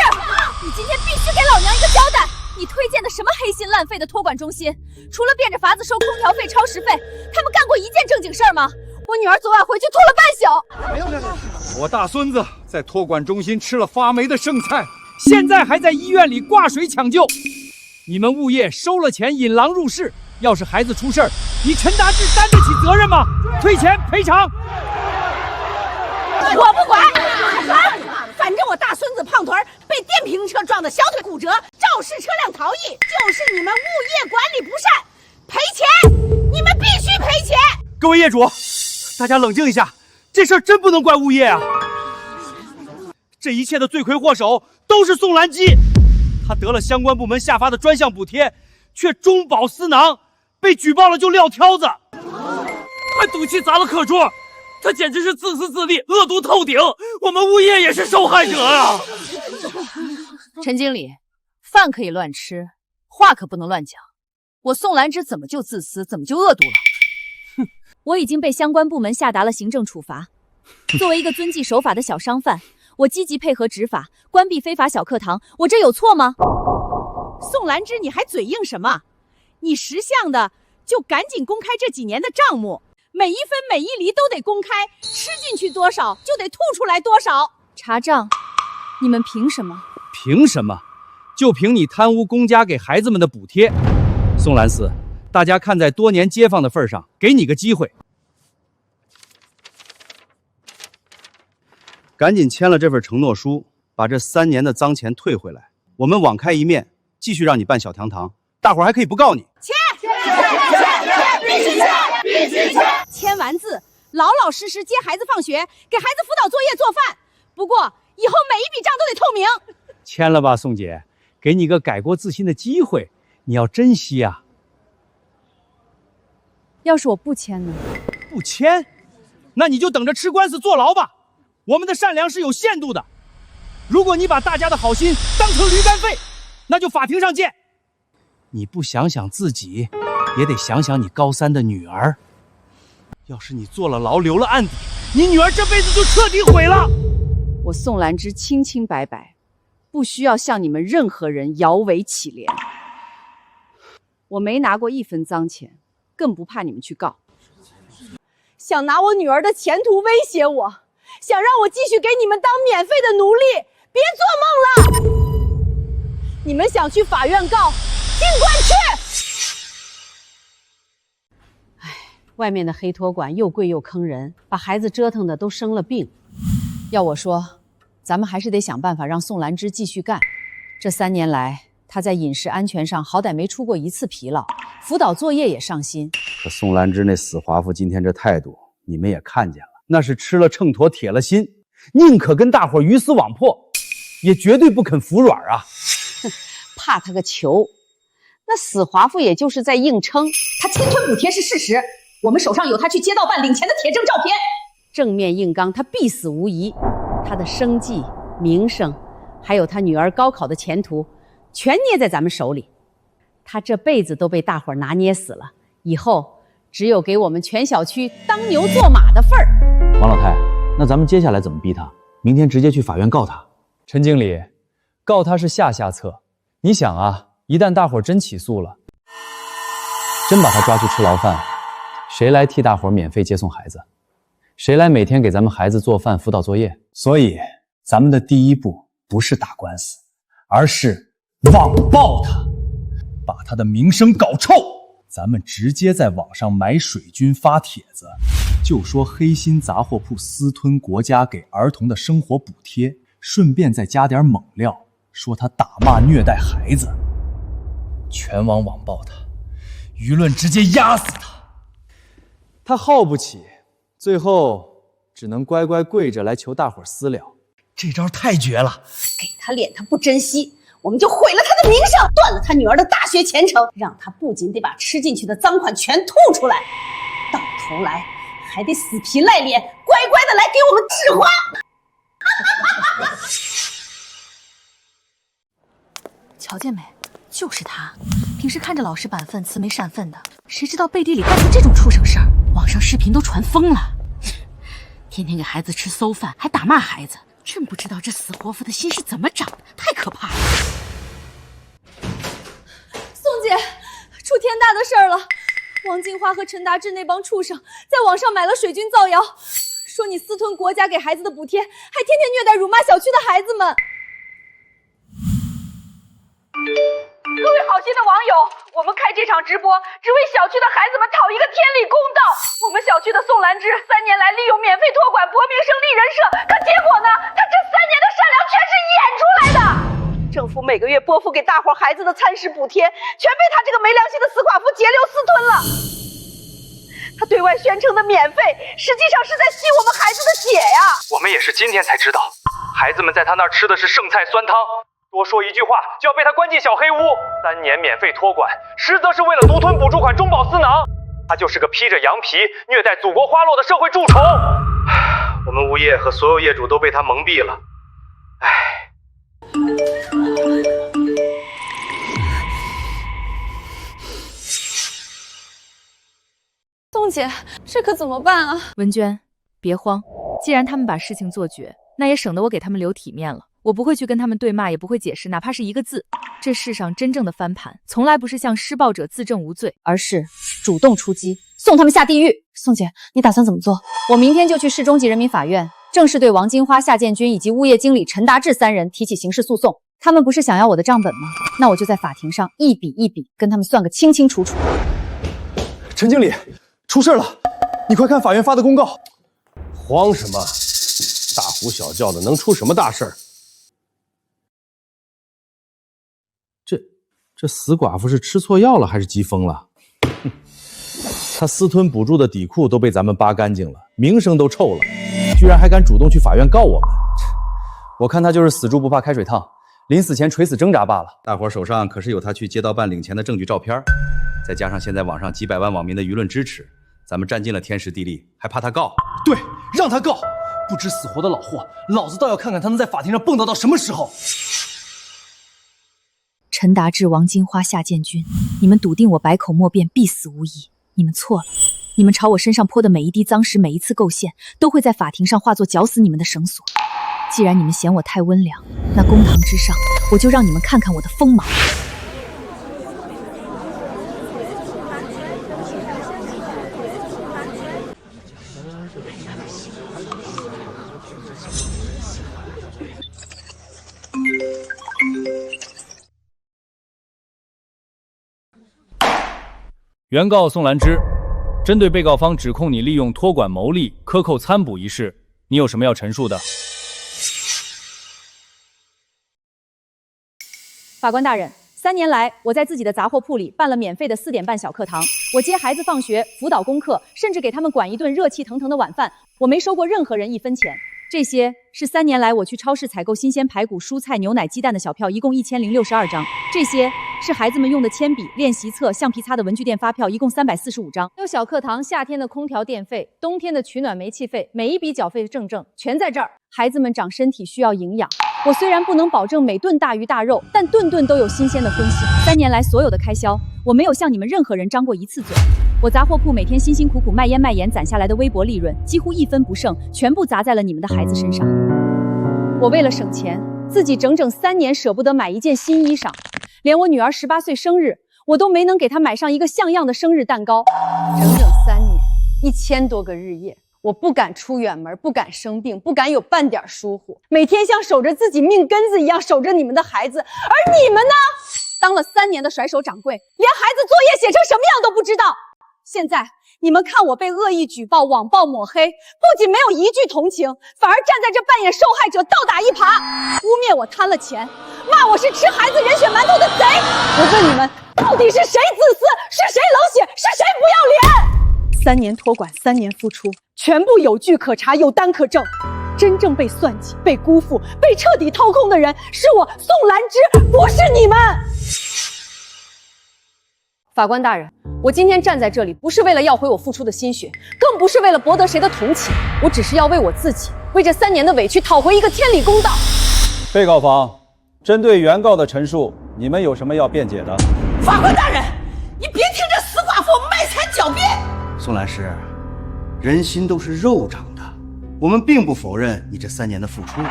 你今天必须给老娘一个交代！你推荐的什么黑心烂废的托管中心？除了变着法子收空调费、超时费，他们干过一件正经事儿吗？我女儿昨晚回去吐了半宿。我大孙子在托管中心吃了发霉的剩菜，现在还在医院里挂水抢救。你们物业收了钱引狼入室，要是孩子出事儿，你陈达志担得起责任吗？退钱赔偿。我不管，反正我大孙子胖墩儿被电瓶车撞得小腿骨折，肇事车辆逃逸，就是你们物业管理不善，赔钱，你们必须赔钱。各位业主，大家冷静一下，这事儿真不能怪物业啊！这一切的罪魁祸首都是宋兰基，他得了相关部门下发的专项补贴，却中饱私囊，被举报了就撂挑子，还赌气砸了课桌。他简直是自私自利，恶毒透顶，我们物业也是受害者啊！陈经理，饭可以乱吃，话可不能乱讲。我宋兰芝怎么就自私，怎么就恶毒了？哼，我已经被相关部门下达了行政处罚。作为一个遵纪守法的小商贩，我积极配合执法，关闭非法小课堂，我这有错吗？宋兰芝，你还嘴硬什么？你识相的就赶紧公开这几年的账目。每一分每一厘都得公开，吃进去多少就得吐出来多少。查账，你们凭什么？凭什么？就凭你贪污公家给孩子们的补贴。宋兰司，大家看在多年街坊的份上，给你个机会，赶紧签了这份承诺书，把这3年的脏钱退回来。我们网开一面，继续让你办小堂堂，大伙儿还可以不告你。签！必须签！必须签！签完字，老老实实接孩子放学，给孩子辅导作业、做饭。不过以后每一笔账都得透明。签了吧，宋姐，给你个改过自新的机会，你要珍惜啊。要是我不签呢？不签，那你就等着吃官司坐牢吧。我们的善良是有限度的，如果你把大家的好心当成驴肝肺，那就法庭上见。你不想想自己，也得想想你高3的女儿。要是你坐了牢留了案底，你女儿这辈子就彻底毁了。我宋兰芝清清白白，不需要向你们任何人摇尾乞怜。我没拿过1分脏钱，更不怕你们去告。想拿我女儿的前途威胁我，想让我继续给你们当免费的奴隶，别做梦了！你们想去法院告，尽管去！外面的黑托管又贵又坑人，把孩子折腾的都生了病。要我说，咱们还是得想办法让宋兰芝继续干。这3年来，他在饮食安全上好歹没出过一次纰漏，辅导作业也上心。可宋兰芝那死华妇今天这态度，你们也看见了，那是吃了秤砣铁了心，宁可跟大伙鱼死网破，也绝对不肯服软啊！怕他个球！那死华妇也就是在硬撑。他侵吞补贴是事实，我们手上有他去街道办领钱的铁证照片。正面硬刚，他必死无疑。他的生计、名声，还有他女儿高考的前途，全捏在咱们手里。他这辈子都被大伙拿捏死了，以后只有给我们全小区当牛做马的份儿。王老太，那咱们接下来怎么逼他？明天直接去法院告他？陈经理，告他是下策。你想啊，一旦大伙真起诉了，真把他抓去吃牢饭，谁来替大伙免费接送孩子？谁来每天给咱们孩子做饭、辅导作业？所以，咱们的第一步不是打官司，而是网暴他，把他的名声搞臭。咱们直接在网上买水军发帖子，就说黑心杂货铺私吞国家给儿童的生活补贴，顺便再加点猛料，说他打骂虐待孩子，全网网暴他，舆论直接压死他。他耗不起，最后只能乖乖跪着来求大伙私了。这招太绝了！给他脸他不珍惜，我们就毁了他的名声，断了他女儿的大学前程，让他不仅得把吃进去的赃款全吐出来，到头来还得死皮赖脸，乖乖的来给我们治花。瞧见没，就是他，平时看着老实本分、慈眉善愤的，谁知道背地里干出这种畜生事儿，网上视频都传疯了。天天给孩子吃馊饭，还打骂孩子，真不知道这死活妇的心是怎么长的，太可怕了。宋姐，出天大的事儿了！王金花和陈达志那帮畜生在网上买了水军造谣，说你私吞国家给孩子的补贴，还天天虐待辱骂小区的孩子们。各位好心的网友，我们开这场直播，只为小区的孩子们讨一个天理公道。我们小区的宋兰芝3年来利用免费托管博名声立人设，可结果呢？她这3年的善良全是演出来的。政府每个月拨付给大伙孩子的餐食补贴，全被她这个没良心的死寡妇截流私吞了。她对外宣称的免费，实际上是在吸我们孩子的血呀！我们也是今天才知道，孩子们在她那儿吃的是剩菜酸汤。多说一句话就要被他关进小黑屋，3年免费托管，实则是为了独吞补助款中饱私囊。他就是个披着羊皮虐待祖国花落的社会蛀虫。我们物业和所有业主都被他蒙蔽了。宋姐，这可怎么办啊？文娟，别慌，既然他们把事情做绝，那也省得我给他们留体面了。我不会去跟他们对骂，也不会解释，哪怕是一个字。这世上真正的翻盘，从来不是向施暴者自证无罪，而是主动出击，送他们下地狱。宋姐，你打算怎么做？我明天就去市中级人民法院，正式对王金花、夏建军以及物业经理陈达志3人提起刑事诉讼。他们不是想要我的账本吗？那我就在法庭上一笔一笔跟他们算个清清楚楚。陈经理，出事了！你快看法院发的公告。慌什么？大呼小叫的，能出什么大事儿？这死寡妇是吃错药了还是急疯了？她私吞补助的底裤都被咱们扒干净了，名声都臭了，居然还敢主动去法院告我们。我看她就是死猪不怕开水烫，临死前垂死挣扎罢了。大伙手上可是有她去街道办领钱的证据照片，再加上现在网上几百万网民的舆论支持，咱们占尽了天时地利，还怕她告？对，让她告！不知死活的老货，老子倒要看看她能在法庭上蹦跶到什么时候。陈达志、王金花、夏建军，你们笃定我百口莫辩，必死无疑。你们错了，你们朝我身上泼的每一滴脏石，每一次构陷，都会在法庭上化作绞死你们的绳索。既然你们嫌我太温良，那公堂之上，我就让你们看看我的锋芒。原告宋兰芝，针对被告方指控你利用托管牟利、克扣参补一事，你有什么要陈述的？法官大人3年来，我在自己的杂货铺里办了免费的4点半小课堂，我接孩子放学，辅导功课，甚至给他们管一顿热气腾腾的晚饭，我没收过任何人1分钱。这些是3年来我去超市采购新鲜排骨、蔬菜、牛奶、鸡蛋的小票，一共1062张。这些是孩子们用的铅笔、练习册、橡皮擦的文具店发票，一共345张。还有小课堂、夏天的空调电费、冬天的取暖煤气费，每一笔缴费证全在这儿。孩子们长身体需要营养，我虽然不能保证每顿大鱼大肉，但顿顿都有新鲜的荤腥。3年来所有的开销，我没有向你们任何人张过一次嘴。我杂货铺每天辛辛苦苦卖烟卖盐攒下来的微薄利润，几乎1分不剩，全部砸在了你们的孩子身上。我为了省钱，自己整整3年舍不得买一件新衣裳，连我女儿18岁生日，我都没能给她买上一个像样的生日蛋糕。整整3年，1000多个日夜，我不敢出远门，不敢生病，不敢有半点疏忽，每天像守着自己命根子一样守着你们的孩子。而你们呢，当了3年的甩手掌柜，连孩子作业写成什么样都不知道。现在你们看我被恶意举报、网暴、抹黑，不仅没有一句同情，反而站在这扮演受害者倒打一耙，污蔑我贪了钱，骂我是吃孩子人血馒头的贼。我问你们，到底是谁自私？是谁冷血？是谁不要脸？3年托管，3年付出，全部有据可查，有单可证。真正被算计、被辜负、被彻底掏空的人是我宋兰芝，不是你们。法官大人，我今天站在这里，不是为了要回我付出的心血，更不是为了博得谁的同情，我只是要为我自己，为这3年的委屈讨回一个天理公道。被告方，针对原告的陈述，你们有什么要辩解的？法官大人，你别听这死寡妇卖惨狡辩。宋兰师，人心都是肉长的，我们并不否认你这3年的付出，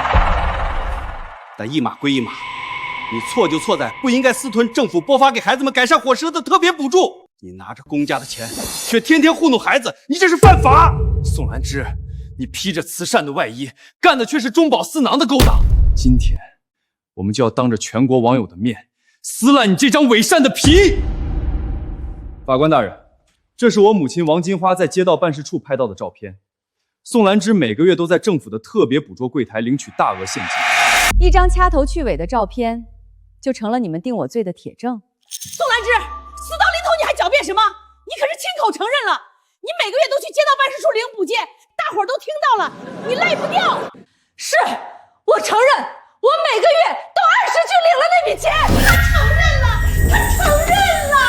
但一码归一码，你错就错在不应该私吞政府拨发给孩子们改善伙食的特别补助。你拿着公家的钱，却天天糊弄孩子，你这是犯法！宋兰芝，你披着慈善的外衣，干的却是中饱私囊的勾当。今天，我们就要当着全国网友的面，撕烂你这张伪善的皮！法官大人，这是我母亲王金花在街道办事处拍到的照片。宋兰芝每个月都在政府的特别捕捉柜台领取大额现金。一张掐头去尾的照片，就成了你们定我罪的铁证。宋兰芝，死到临头你还狡辩什么？你可是亲口承认了，你每个月都去街道办事处领补件，大伙儿都听到了，你赖不掉。是，我承认，我每个月都按时去领了那笔钱。他承认了，他承认了。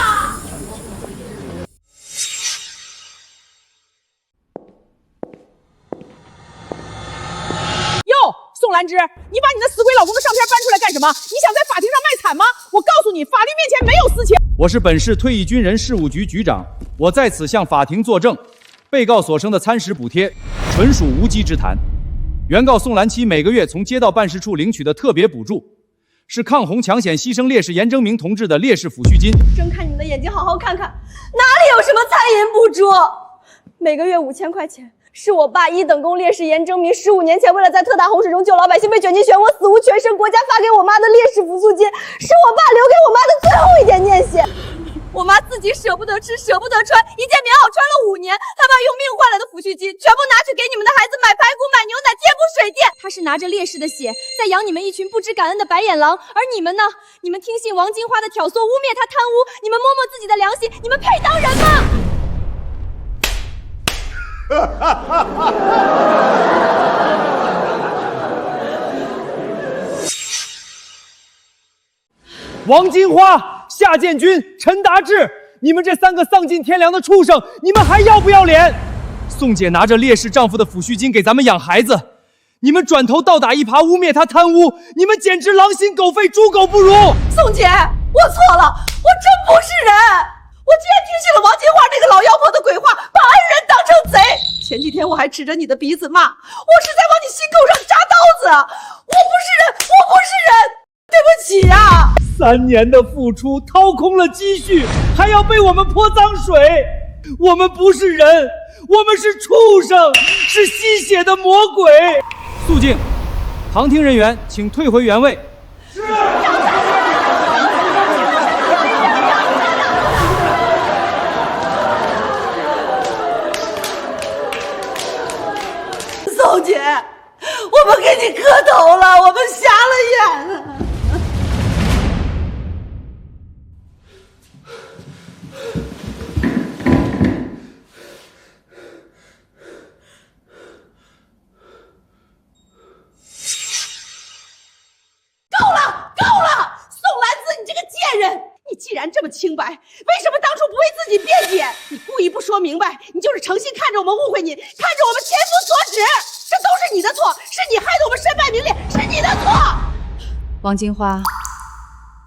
哟，宋兰芝，你把你的死鬼老公的相片搬出来干什么？你想在法庭上卖惨吗？我告诉你，法律面前没有私情。我是本市退役军人事务局局长，我在此向法庭作证，被告所生的餐食补贴纯属无稽之谈。原告宋兰七每个月从街道办事处领取的特别补助，是抗洪抢险牺牲烈士严征明同志的烈士抚恤金。睁开你们的眼睛，好好看看，哪里有什么餐饮补助？每个月5000块钱。是我爸1等功烈士严征明15年前为了在特大洪水中救老百姓被卷进漩涡死无全身，国家发给我妈的烈士抚恤金，是我爸留给我妈的最后一点念想。我妈自己舍不得吃舍不得穿，一件棉袄穿了5年，她把用命换来的抚恤金全部拿去给你们的孩子买排骨买牛奶贴补水电。她是拿着烈士的血在养你们一群不知感恩的白眼狼，而你们呢？你们听信王金花的挑唆，污蔑她贪污，你们摸摸自己的良心，你们配当人吗？王金花、夏建军、陈达志，你们这3个丧尽天良的畜生，你们还要不要脸？宋姐拿着烈士丈夫的抚恤金给咱们养孩子，你们转头倒打一耙，污蔑她贪污，你们简直狼心狗肺，猪狗不如！宋姐，我错了，我真不是人，我竟然听信了王金花那个老妖婆的鬼话，把恩人当成贼。前几天我还指着你的鼻子骂，我是在往你心口上扎刀子，我不是人，我不是人，对不起呀！3年的付出，掏空了积蓄，还要被我们泼脏水。我们不是人，我们是畜生，是吸血的魔鬼。肃静，旁听人员请退回原位。是。宋姐，我们给你磕头了，我们瞎了眼了。清白？为什么当初不为自己辩解？你故意不说明白，你就是诚心看着我们误会你，看着我们千夫所指，这都是你的错，是你害得我们身败名裂，是你的错。王金花，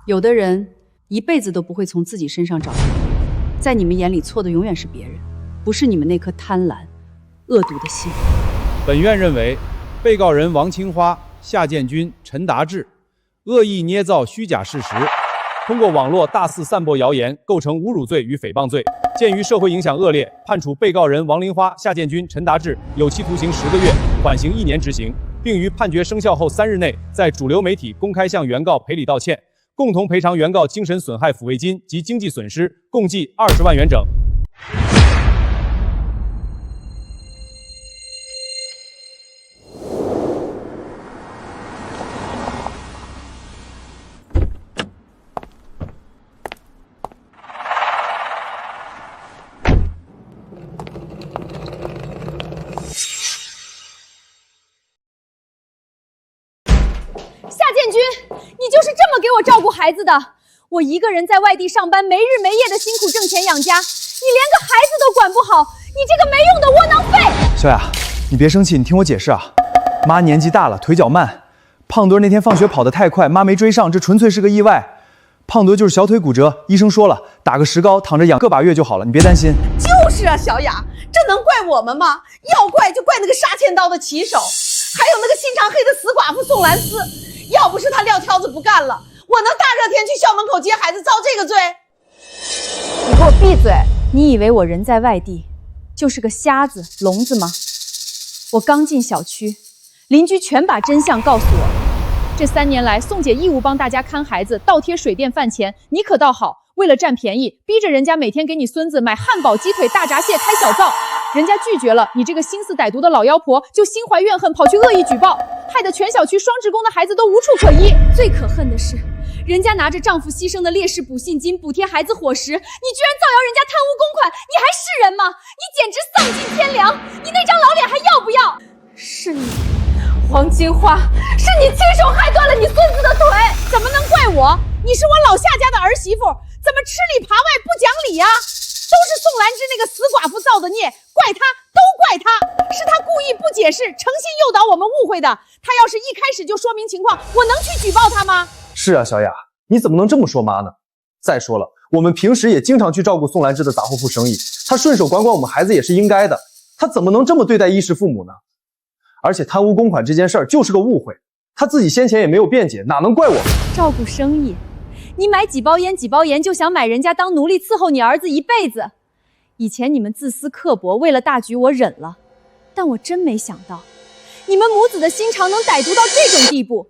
有的人一辈子都不会从自己身上找错，在你们眼里错的永远是别人，不是你们那颗贪婪、恶毒的心。本院认为，被告人王清花、夏建军、陈达志恶意捏造虚假事实，通过网络大肆散播谣言，构成侮辱罪与诽谤罪。鉴于社会影响恶劣，判处被告人王玲花、夏建军、陈达志有期徒刑10个月，缓刑1年执行，并于判决生效后3日内，在主流媒体公开向原告赔礼道歉，共同赔偿原告精神损害抚慰金及经济损失，共计20万元整。夏建军，你就是这么给我照顾孩子的？我一个人在外地上班，没日没夜的辛苦挣钱养家，你连个孩子都管不好，你这个没用的窝囊废！小雅，你别生气，你听我解释啊。妈年纪大了，腿脚慢，胖墩那天放学跑得太快，妈没追上，这纯粹是个意外。胖墩就是小腿骨折，医生说了，打个石膏，躺着养个把月就好了，你别担心。就是啊，小雅，这能怪我们吗？要怪就怪那个杀千刀的骑手，还有那个心肠黑的死寡妇宋兰思。要不是他撂挑子不干了，我能大热天去校门口接孩子遭这个罪？你给我闭嘴！你以为我人在外地，就是个瞎子聋子吗？我刚进小区，邻居全把真相告诉我。这3年来，宋姐义务帮大家看孩子，倒贴水电饭钱，你可倒好，为了占便宜，逼着人家每天给你孙子买汉堡、鸡腿、大闸蟹开小灶。人家拒绝了，你这个心思歹毒的老妖婆就心怀怨恨，跑去恶意举报，害得全小区双职工的孩子都无处可依。最可恨的是，人家拿着丈夫牺牲的烈士补信金补贴孩子伙食，你居然造谣人家贪污公款，你还是人吗？你简直丧尽天良！你那张老脸还要不要？是你，黄金花，是你亲手害断了你孙子的腿，怎么能怪我？你是我老夏家的儿媳妇，怎么吃里扒外不讲理呀？都是宋兰芝那个死寡妇造的孽，怪她，都怪她，是她故意不解释，诚心诱导我们误会的。她要是一开始就说明情况，我能去举报她吗？是啊，小雅，你怎么能这么说妈呢？再说了，我们平时也经常去照顾宋兰芝的杂货铺生意，她顺手管管我们孩子也是应该的，她怎么能这么对待衣食父母呢？而且贪污公款这件事儿就是个误会，她自己先前也没有辩解，哪能怪我？照顾生意，你买几包烟几包盐就想买人家当奴隶伺候你儿子一辈子。以前你们自私刻薄，为了大局我忍了，但我真没想到，你们母子的心肠能歹毒到这种地步，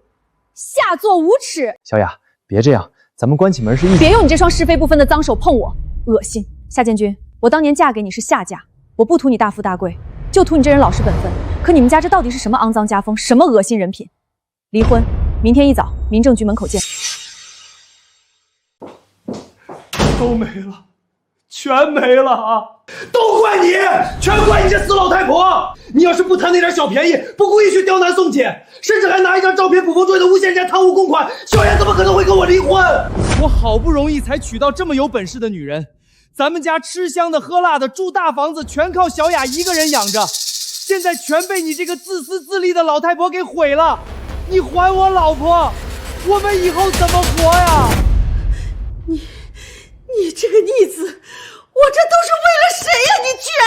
下作无耻。小雅，别这样，咱们关起门是一起。别用你这双是非不分的脏手碰我，恶心！夏建军，我当年嫁给你是下嫁，我不图你大富大贵，就图你这人老实本分。可你们家这到底是什么肮脏家风，什么恶心人品？离婚，明天一早，民政局门口见。都没了，全没了啊！都怪你，全怪你这死老太婆！你要是不贪那点小便宜，不故意去刁难宋姐，甚至还拿一张照片捕风捉影的诬陷人家贪污公款，小燕怎么可能会跟我离婚？我好不容易才娶到这么有本事的女人，咱们家吃香的喝辣的，住大房子全靠小雅一个人养着，现在全被你这个自私自利的老太婆给毁了！你还我老婆，我们以后怎么活呀？你这个逆子，我这都是为了谁呀？你居然……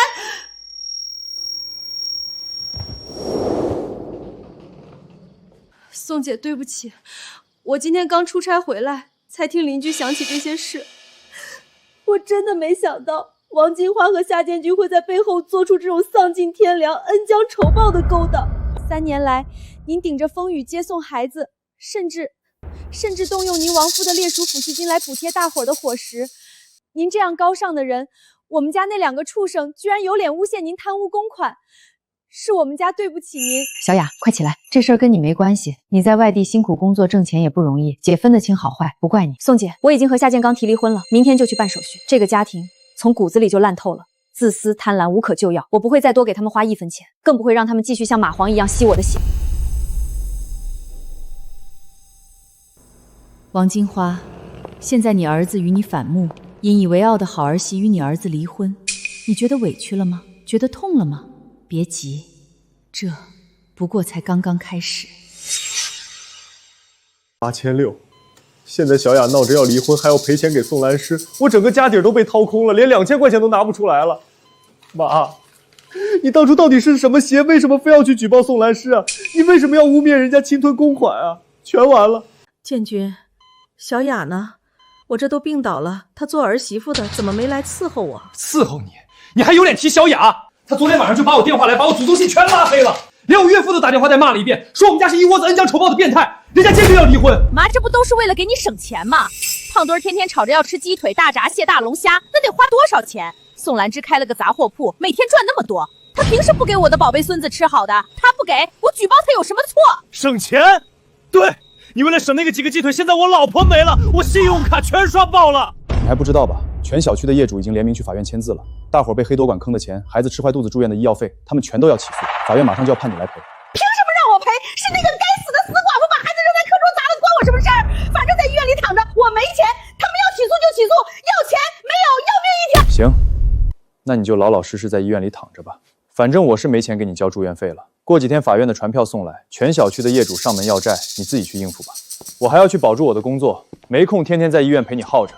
宋姐，对不起，我今天刚出差回来，才听邻居讲起这些事。我真的没想到王金花和夏建军会在背后做出这种丧尽天良、恩将仇报的勾当。3年来，您顶着风雨接送孩子，甚至动用您亡夫的烈属抚恤金来补贴大伙儿的伙食。您这样高尚的人，我们家那2个畜生居然有脸诬陷您贪污公款，是我们家对不起您。小雅，快起来，这事儿跟你没关系。你在外地辛苦工作挣钱也不容易，姐分得清好坏，不怪你。宋姐，我已经和夏建刚提离婚了，明天就去办手续。这个家庭从骨子里就烂透了，自私贪婪无可救药，我不会再多给他们花1分钱，更不会让他们继续像蚂蟥一样吸我的血。王金花，现在你儿子与你反目，引以为傲的好儿媳与你儿子离婚，你觉得委屈了吗？觉得痛了吗？别急，这不过才刚刚开始。8600，现在小雅闹着要离婚，还要赔钱给宋兰诗，我整个家底都被掏空了，连2000块钱都拿不出来了。妈，你当初到底是什么邪？为什么非要去举报宋兰诗啊？你为什么要污蔑人家侵吞公款啊？全完了。建军，小雅呢？我这都病倒了，她做儿媳妇的怎么没来伺候我？伺候你？你还有脸提小雅？她昨天晚上就把我电话来，把我祖宗信全拉黑了，连我岳父都打电话再骂了一遍，说我们家是一窝子恩将仇报的变态，人家坚决要离婚。妈，这不都是为了给你省钱吗？胖墩天天吵着要吃鸡腿、大闸蟹、大龙虾，那得花多少钱？宋兰芝开了个杂货铺，每天赚那么多，她平时不给我的宝贝孙子吃好的，她不给我举报她有什么错？省钱？对，你为了省那个几个鸡腿，现在我老婆没了，我信用卡全刷爆了。你还不知道吧？全小区的业主已经联名去法院签字了，大伙儿被黑多管坑的钱，孩子吃坏肚子住院的医药费，他们全都要起诉，法院马上就要判你来赔。凭什么让我赔？是那个该死的死寡妇把孩子扔在客中砸了，关我什么事儿？反正在医院里躺着，我没钱，他们要起诉就起诉，要钱没有，要命一条。行，那你就老老实实在医院里躺着吧，反正我是没钱给你交住院费了。过几天法院的传票送来，全小区的业主上门要债，你自己去应付吧。我还要去保住我的工作，没空天天在医院陪你耗着。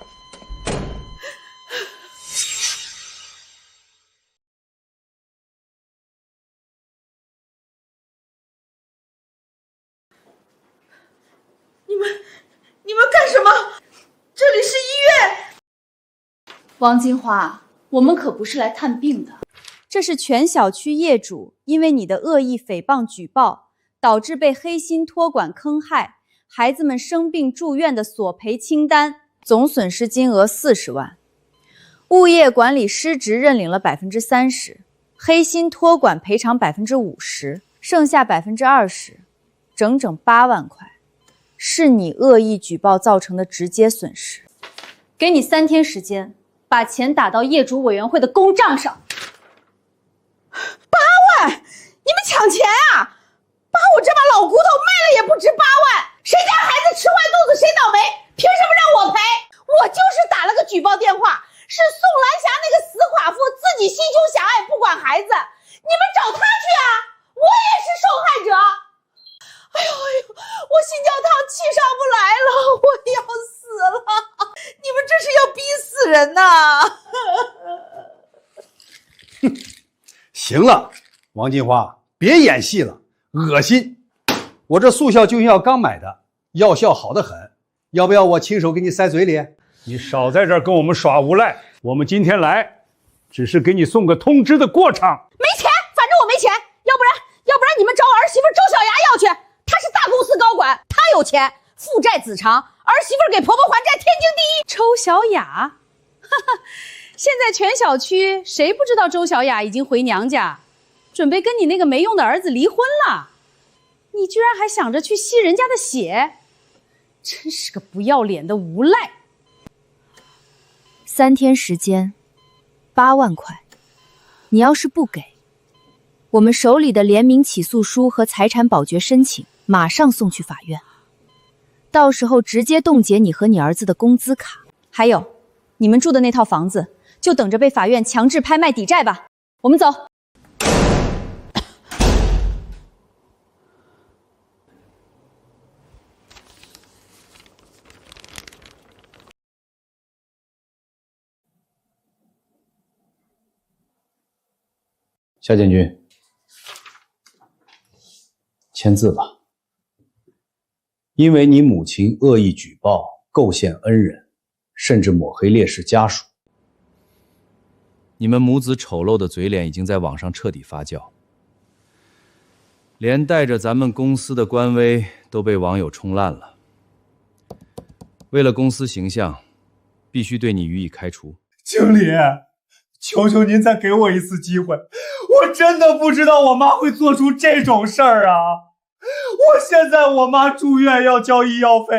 你们干什么？这里是医院。王金花，我们可不是来探病的。这是全小区业主因为你的恶意诽谤举报，导致被黑心托管坑害，孩子们生病住院的索赔清单，总损失金额40万。物业管理失职认领了30%，黑心托管赔偿50%，剩下20%，整整8万块。是你恶意举报造成的直接损失，给你3天时间，把钱打到业主委员会的公账上。8万？你们抢钱啊！把我这把老骨头卖了也不值8万，谁家孩子吃坏肚子谁倒霉？凭什么让我赔？我就是打了个举报电话，是宋兰霞那个死寡妇自己心胸狭隘，不管孩子，你们找她去啊！我也是受害者。哎呦，我心绞烫，气上不来了，我要死了！你们这是要逼死人呐！哼，行了，王金花，别演戏了，恶心！我这速效救心药刚买的，药效好得很，要不要我亲手给你塞嘴里？你少在这儿跟我们耍无赖，我们今天来，只是给你送个通知的过场。没钱，反正我没钱，要不然你们找我儿媳妇周小雅要去。她是大公司高管，她有钱，父债子偿，儿媳妇给婆婆还债，天经地义。周小雅，哈哈，现在全小区谁不知道周小雅已经回娘家，准备跟你那个没用的儿子离婚了？你居然还想着去吸人家的血，真是个不要脸的无赖！3天时间，8万块，你要是不给，我们手里的联名起诉书和财产保全申请马上送去法院，到时候直接冻结你和你儿子的工资卡。还有，你们住的那套房子，就等着被法院强制拍卖抵债吧。我们走。夏建军，签字吧。因为你母亲恶意举报、构陷恩人，甚至抹黑烈士家属，你们母子丑陋的嘴脸已经在网上彻底发酵，连带着咱们公司的官微都被网友冲烂了。为了公司形象，必须对你予以开除。经理，求求您再给我一次机会，我真的不知道我妈会做出这种事儿啊！我现在我妈住院要交医药费，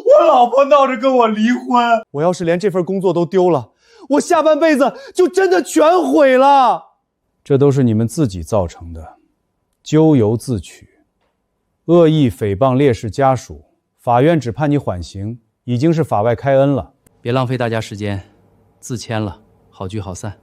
我老婆闹着跟我离婚，我要是连这份工作都丢了，我下半辈子就真的全毁了。这都是你们自己造成的，咎由自取。恶意诽谤烈士家属，法院只判你缓刑已经是法外开恩了。别浪费大家时间，自签了，好聚好散。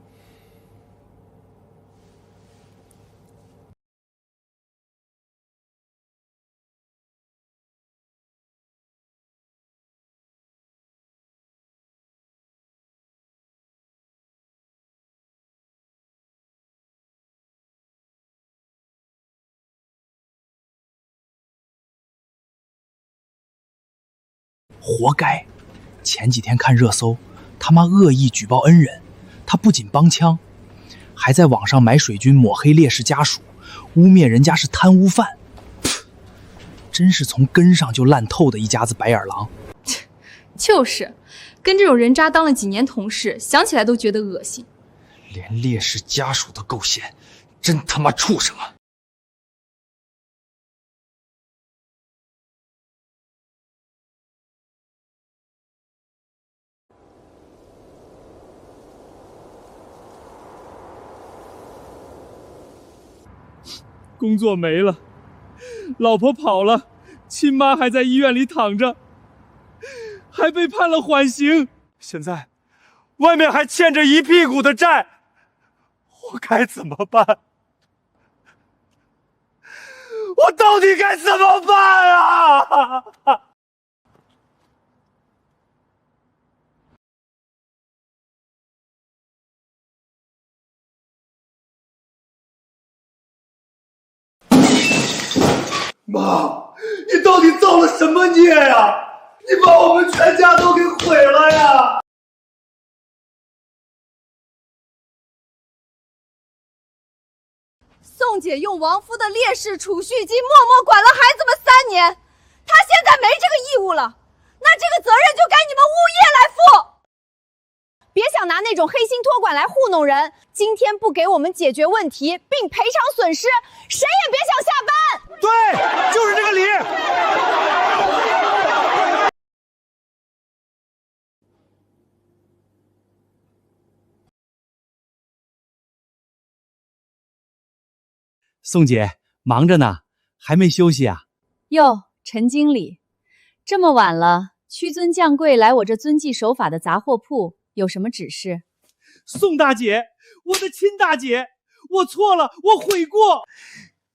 活该！前几天看热搜，他妈恶意举报恩人，他不仅帮腔，还在网上买水军抹黑烈士家属，污蔑人家是贪污犯。真是从根上就烂透的一家子白眼狼。就是，跟这种人渣当了几年同事，想起来都觉得恶心。连烈士家属都构陷，真他妈畜生啊！工作没了，老婆跑了，亲妈还在医院里躺着，还被判了缓刑，现在外面还欠着一屁股的债，我该怎么办？我到底该怎么办啊？妈，你到底造了什么孽呀？你把我们全家都给毁了呀！宋姐用亡夫的烈士储蓄金默默管了孩子们3年，她现在没这个义务了，那这个责任就该你们物业来负。别想拿那种黑心托管来糊弄人，今天不给我们解决问题并赔偿损失，谁也别想下班。对，就是这个理。宋姐，忙着呢，还没休息啊？哟，陈经理，这么晚了，屈尊降贵来我这遵纪守法的杂货铺，有什么指示？宋大姐，我的亲大姐，我错了，我悔过。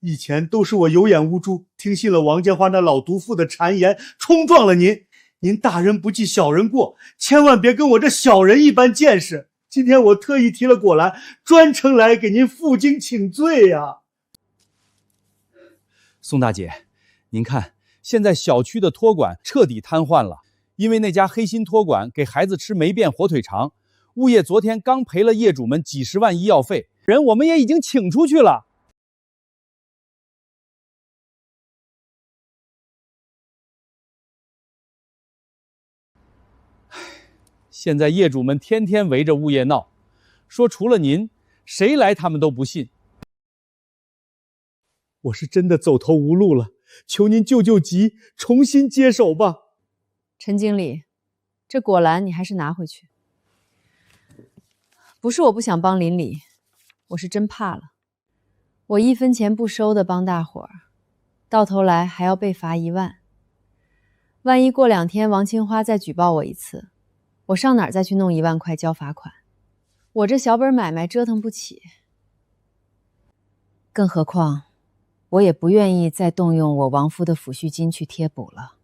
以前都是我有眼无珠，听信了王建华那老毒妇的谗言，冲撞了您。您大人不计小人过，千万别跟我这小人一般见识。今天我特意提了果篮，专程来给您负荆请罪呀。宋大姐，您看，现在小区的托管彻底瘫痪了，因为那家黑心托管给孩子吃霉变火腿肠，物业昨天刚赔了业主们几十万医药费，人我们也已经请出去了。现在业主们天天围着物业闹，说除了您，谁来他们都不信。我是真的走投无路了，求您救救急，重新接手吧。陈经理，这果篮你还是拿回去。不是我不想帮邻里，我是真怕了。我1分钱不收的帮大伙儿，到头来还要被罚1万。万一过2天王清花再举报我一次，我上哪儿再去弄1万块交罚款？我这小本买卖折腾不起。更何况，我也不愿意再动用我亡夫的抚恤金去贴补了。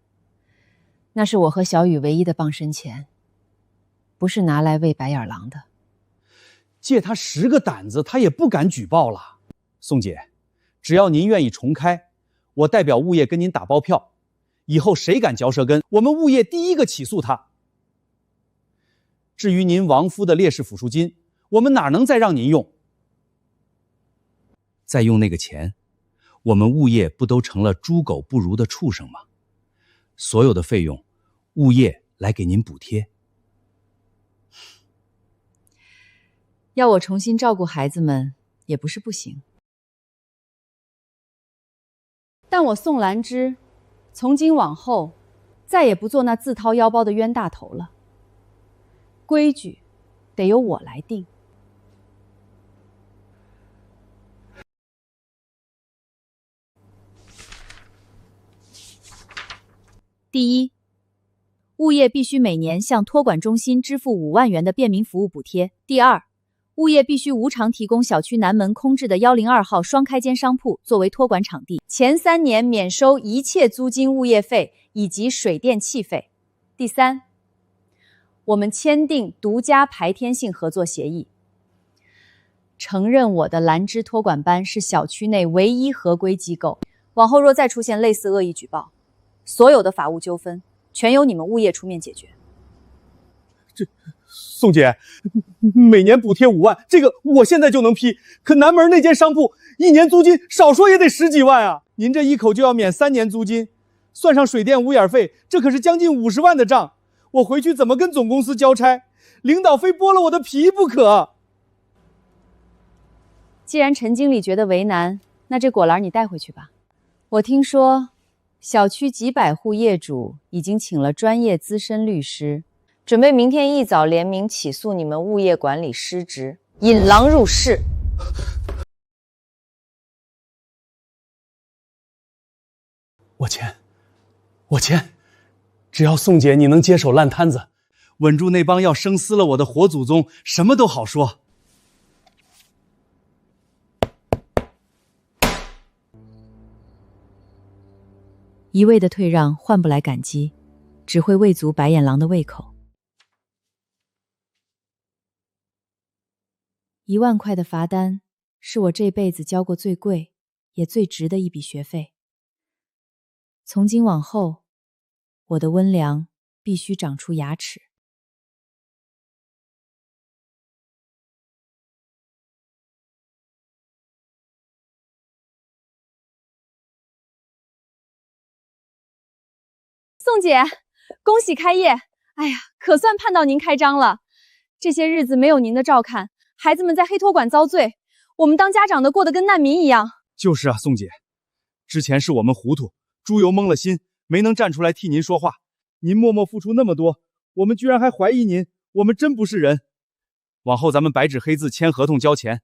那是我和小雨唯一的傍身钱，不是拿来喂白眼狼的。借他10个胆子，他也不敢举报了。宋姐，只要您愿意重开，我代表物业跟您打包票，以后谁敢嚼舌根，我们物业第一个起诉他。至于您亡夫的烈士抚恤金，我们哪能再让您用？再用那个钱，我们物业不都成了猪狗不如的畜生吗？所有的费用，物业来给您补贴。要我重新照顾孩子们，也不是不行。但我宋兰芝，从今往后，再也不做那自掏腰包的冤大头了。规矩，得由我来定。第一，物业必须每年向托管中心支付5万元的便民服务补贴。第二，物业必须无偿提供小区南门空置的102号双开间商铺作为托管场地，前3年免收一切租金、物业费以及水电气费。第三，我们签订独家排天性合作协议，承认我的兰芝托管班是小区内唯一合规机构。往后若再出现类似恶意举报，所有的法务纠纷全由你们物业出面解决。宋姐，每年补贴5万，这个我现在就能批。可南门那间商铺1年租金少说也得10几万啊！您这一口就要免3年租金，算上水电五眼费，这可是将近50万的账。我回去怎么跟总公司交差？领导非剥了我的皮不可。既然陈经理觉得为难，那这果篮你带回去吧。我听说，小区几百户业主已经请了专业资深律师，准备明天一早联名起诉你们物业管理失职，引狼入室。我签，只要宋姐你能接手烂摊子，稳住那帮要生撕了我的活祖宗，什么都好说。一味的退让换不来感激，只会喂足白眼狼的胃口。1万块的罚单是我这辈子交过最贵也最值的一笔学费。从今往后，我的温良必须长出牙齿。宋姐，恭喜开业！哎呀，可算盼到您开张了。这些日子没有您的照看，孩子们在黑托管遭罪，我们当家长的过得跟难民一样。就是啊，宋姐，之前是我们糊涂，猪油蒙了心，没能站出来替您说话。您默默付出那么多，我们居然还怀疑您，我们真不是人。往后咱们白纸黑字签合同交钱，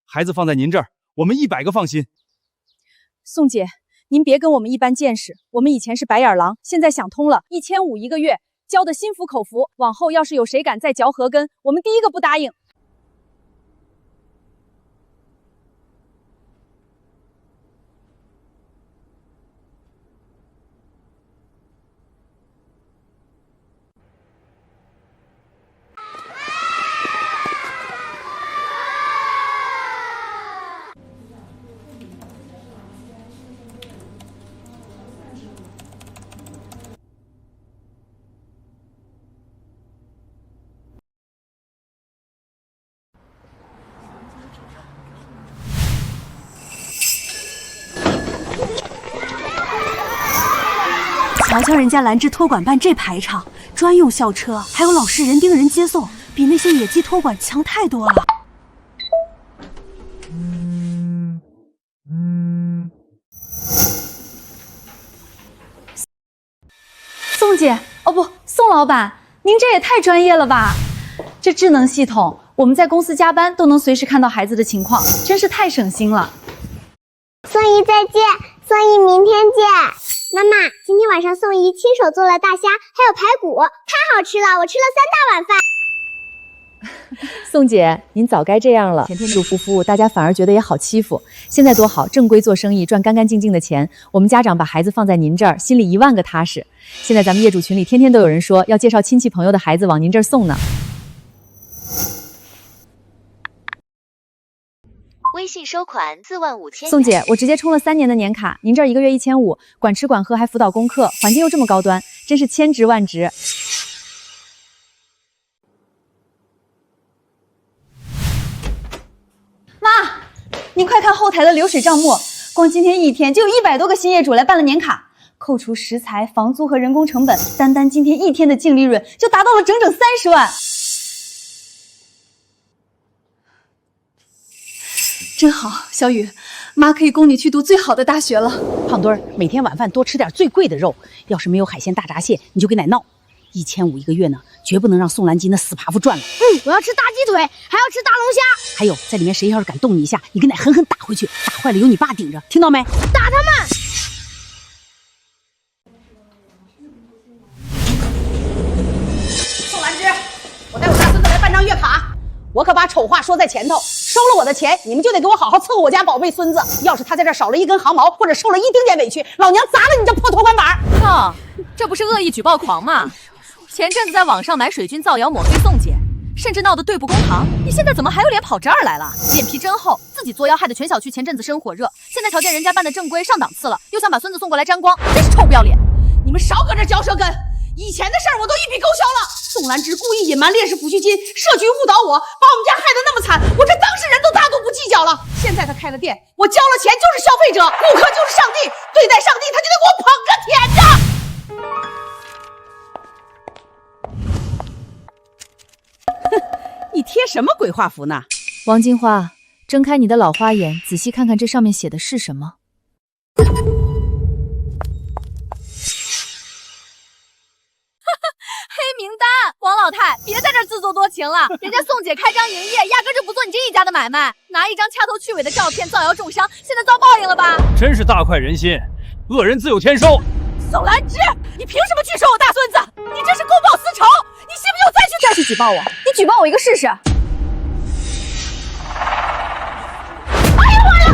孩子放在您这儿，我们100个放心。宋姐，您别跟我们一般见识，我们以前是白眼狼，现在想通了，1500一个月，交的心服口服。往后要是有谁敢再嚼舌根，我们第一个不答应。瞧瞧人家兰芝托管办这排场，专用校车，还有老师人盯人接送，比那些野鸡托管强太多了。宋姐，哦不，宋老板，您这也太专业了吧！这智能系统，我们在公司加班都能随时看到孩子的情况，真是太省心了。宋姨再见，宋姨明天见。妈妈，今天晚上宋姨亲手做了大虾，还有排骨，太好吃了，我吃了3大碗饭。宋姐，您早该这样了，天天住夫妇，大家反而觉得也好欺负。现在多好，正规做生意，赚干干净净的钱。我们家长把孩子放在您这儿，心里1万个踏实。现在咱们业主群里天天都有人说要介绍亲戚朋友的孩子往您这儿送呢。微信收款45000元。宋姐，我直接充了3年的年卡，您这儿1个月1500，管吃管喝还辅导功课，环境又这么高端，真是千值万值。妈，您快看后台的流水账目，光今天一天就有100多个新业主来办了年卡，扣除食材、房租和人工成本，单今天一天的净利润就达到了整整30万。真好，小雨，妈可以供你去读最好的大学了。胖墩儿，每天晚饭多吃点最贵的肉，要是没有海鲜大闸蟹，你就给奶闹。1500一个月呢，绝不能让宋兰金那死扒夫赚了。我要吃大鸡腿，还要吃大龙虾。还有，在里面谁要是敢动你一下，你给奶狠狠打回去，打坏了有你爸顶着，听到没？打他们！我可把丑话说在前头，收了我的钱，你们就得给我好好伺候我家宝贝孙子。要是他在这少了一根毫毛，或者受了一丁点委屈，老娘砸了你这破托管板！操，这不是恶意举报狂吗？前阵子在网上买水军造谣抹黑宋姐，甚至闹得对簿公堂，你现在怎么还有脸跑这儿来了？脸皮真厚，自己作妖害得全小区前阵子生火热，现在瞧见人家办的正规上档次了，又想把孙子送过来沾光，真是臭不要脸！你们少搁这嚼舌根，以前的事儿我都一笔勾销了。宋兰芝故意隐瞒烈士抚恤金，设局误导我，把我们家害得那么惨，我这当事人都大度不计较了。现在他开了店，我交了钱就是消费者，顾客就是上帝，对待上帝他就得给我捧个甜着。你贴什么鬼画符呢？王金花，睁开你的老花眼，仔细看看这上面写的是什么。黑名单，王老太，别在这儿自作多情了。人家宋姐开张营业，压根就不做你这一家的买卖，拿一张掐头去尾的照片造谣重伤，现在遭报应了吧？真是大快人心，恶人自有天收。宋兰芝，你凭什么拒收我大孙子？你这是公报私仇！你信不信我再去举报我？你举报我一个试试！哎呀妈呀！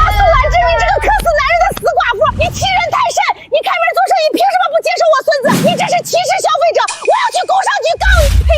宋兰芝，你这个克死男人的死寡妇，你欺人太甚！你开门做生意，凭什么不接收我孙子？你这是歧视消费者！我要去工商局告你！呸！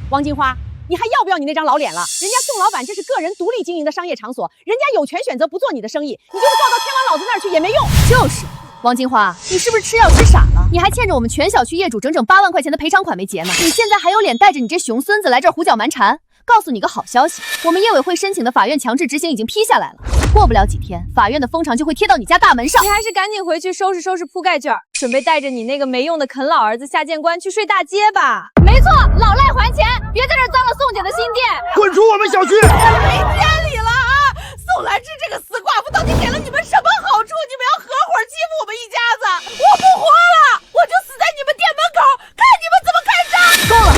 王金花，你还要不要你那张老脸了？人家宋老板这是个人独立经营的商业场所，人家有权选择不做你的生意，你就是告到天王老子那儿去也没用。就是。王金花，你是不是吃药吃傻了？你还欠着我们全小区业主整整8万块钱的赔偿款没结呢！你现在还有脸带着你这熊孙子来这儿胡搅蛮缠？告诉你个好消息，我们业委会申请的法院强制执行已经批下来了，过不了几天，法院的封场就会贴到你家大门上。你还是赶紧回去收拾收拾铺盖卷，准备带着你那个没用的啃老儿子下监关去睡大街吧。没错，老赖还钱，别在这儿脏了宋姐的新店，滚出我们小区！没天理了啊！宋兰芝这个死寡妇到底给了你们什么好处？你们要合伙欺负我们一家子？我不活了，我就死在你们店门口，看你们怎么开张！够了！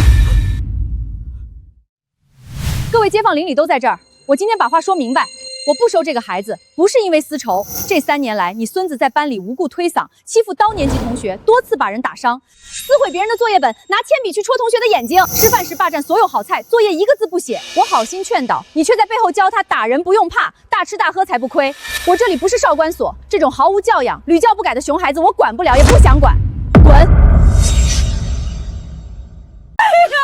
各位街坊邻里都在这儿，我今天把话说明白。我不收这个孩子，不是因为私仇。这3年来，你孙子在班里无故推搡，欺负高年级同学，多次把人打伤，撕毁别人的作业本，拿铅笔去戳同学的眼睛，吃饭时霸占所有好菜，作业一个字不写。我好心劝导，你却在背后教他打人不用怕，大吃大喝才不亏。我这里不是少管所，这种毫无教养、屡教不改的熊孩子，我管不了，也不想管，滚！哎呀，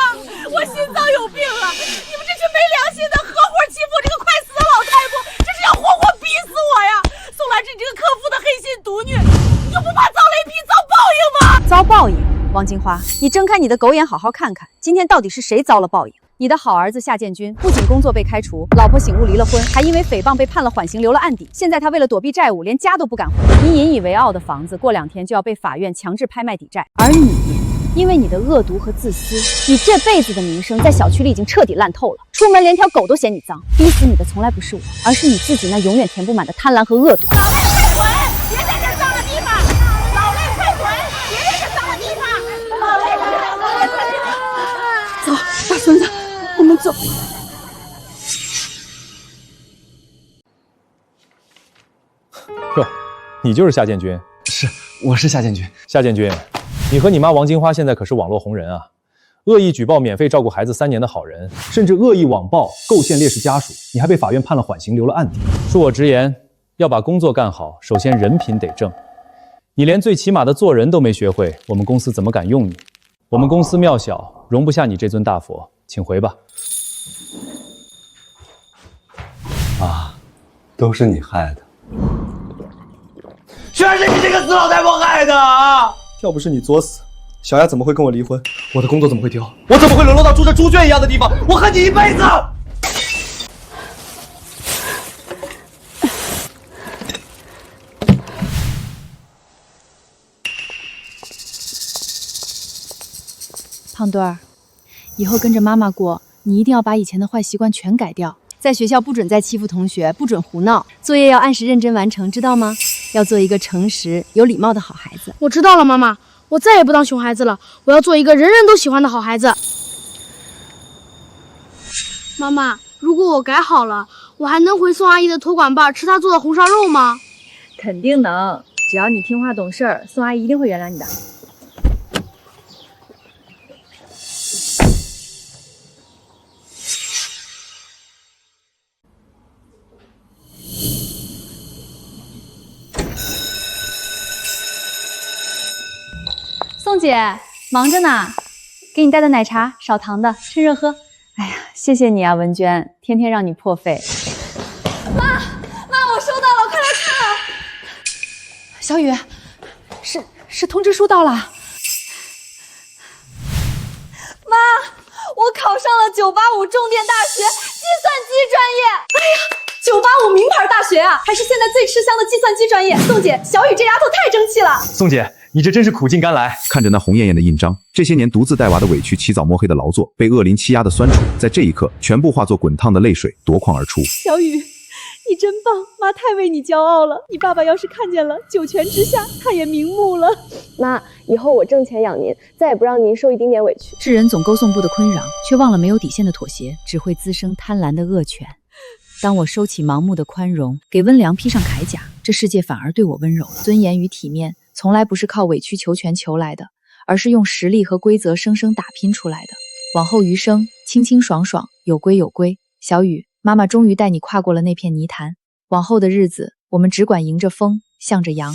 我心脏有病了！你们这群没良心的，合伙欺负这个快死的老太婆，这是要活活逼死我呀！宋兰芝，你这个可恶的黑心毒女，你就不怕遭雷劈、遭报应吗？遭报应？王金花，你睁开你的狗眼，好好看看，今天到底是谁遭了报应？你的好儿子夏建军不仅工作被开除，老婆醒悟离了婚，还因为诽谤被判了缓刑，留了案底。现在他为了躲避债务，连家都不敢回。你引以为傲的房子，过2天就要被法院强制拍卖抵债，而你，因为你的恶毒和自私，你这辈子的名声在小区里已经彻底烂透了。出门连条狗都嫌你脏，逼死你的从来不是我，而是你自己那永远填不满的贪婪和恶毒。老赖快滚！别在这脏了地方！老赖快滚！别在这脏了地方！老赖走，大孙子，我们走。哟，你就是夏建军？是，我是夏建军。夏建军，你和你妈王金花现在可是网络红人啊！恶意举报免费照顾孩子3年的好人，甚至恶意网暴构陷烈士家属，你还被法院判了缓刑，留了案底。恕我直言，要把工作干好，首先人品得正。你连最起码的做人都没学会，我们公司怎么敢用你？我们公司庙小，容不下你这尊大佛，请回吧。啊，都是你害的。全是你这个死老太婆害的啊！要不是你作死，小丫怎么会跟我离婚？我的工作怎么会丢？我怎么会沦落到住着猪圈一样的地方？我恨你一辈子！胖墩儿，以后跟着妈妈过，你一定要把以前的坏习惯全改掉。在学校不准再欺负同学，不准胡闹，作业要按时认真完成，知道吗？要做一个诚实、有礼貌的好孩子。我知道了，妈妈，我再也不当熊孩子了，我要做一个人人都喜欢的好孩子。妈妈，如果我改好了，我还能回宋阿姨的托管办吃她做的红烧肉吗？肯定能，只要你听话懂事儿，宋阿姨一定会原谅你的。姐，忙着呢，给你带的奶茶，少糖的，趁热喝。哎呀，谢谢你啊，文娟，天天让你破费。妈，我收到了，快来看。小雨，是通知书到了。妈，我考上了985重点大学计算机专业。哎呀，985名牌大学啊，还是现在最吃香的计算机专业。宋姐，小雨这丫头太争气了。宋姐，你这真是苦尽甘来。看着那红艳艳的印章，这些年独自带娃的委屈，起早摸黑的劳作，被恶灵欺压的酸楚，在这一刻全部化作滚烫的泪水夺眶而出。小雨，你真棒，妈太为你骄傲了。你爸爸要是看见了，9泉之下他也瞑目了。妈，以后我挣钱养您，再也不让您受一丁点委屈。世人总勾送不得坤扰，却忘了没有底线的妥协，只会滋生贪婪的恶犬。当我收起盲目的宽容，给温良披上铠甲，这世界反而对我温柔了。尊严与体面，从来不是靠委曲求全求来的，而是用实力和规则生生打拼出来的。往后余生，清清爽爽，有归有归。小雨，妈妈终于带你跨过了那片泥潭，往后的日子，我们只管迎着风，向着阳。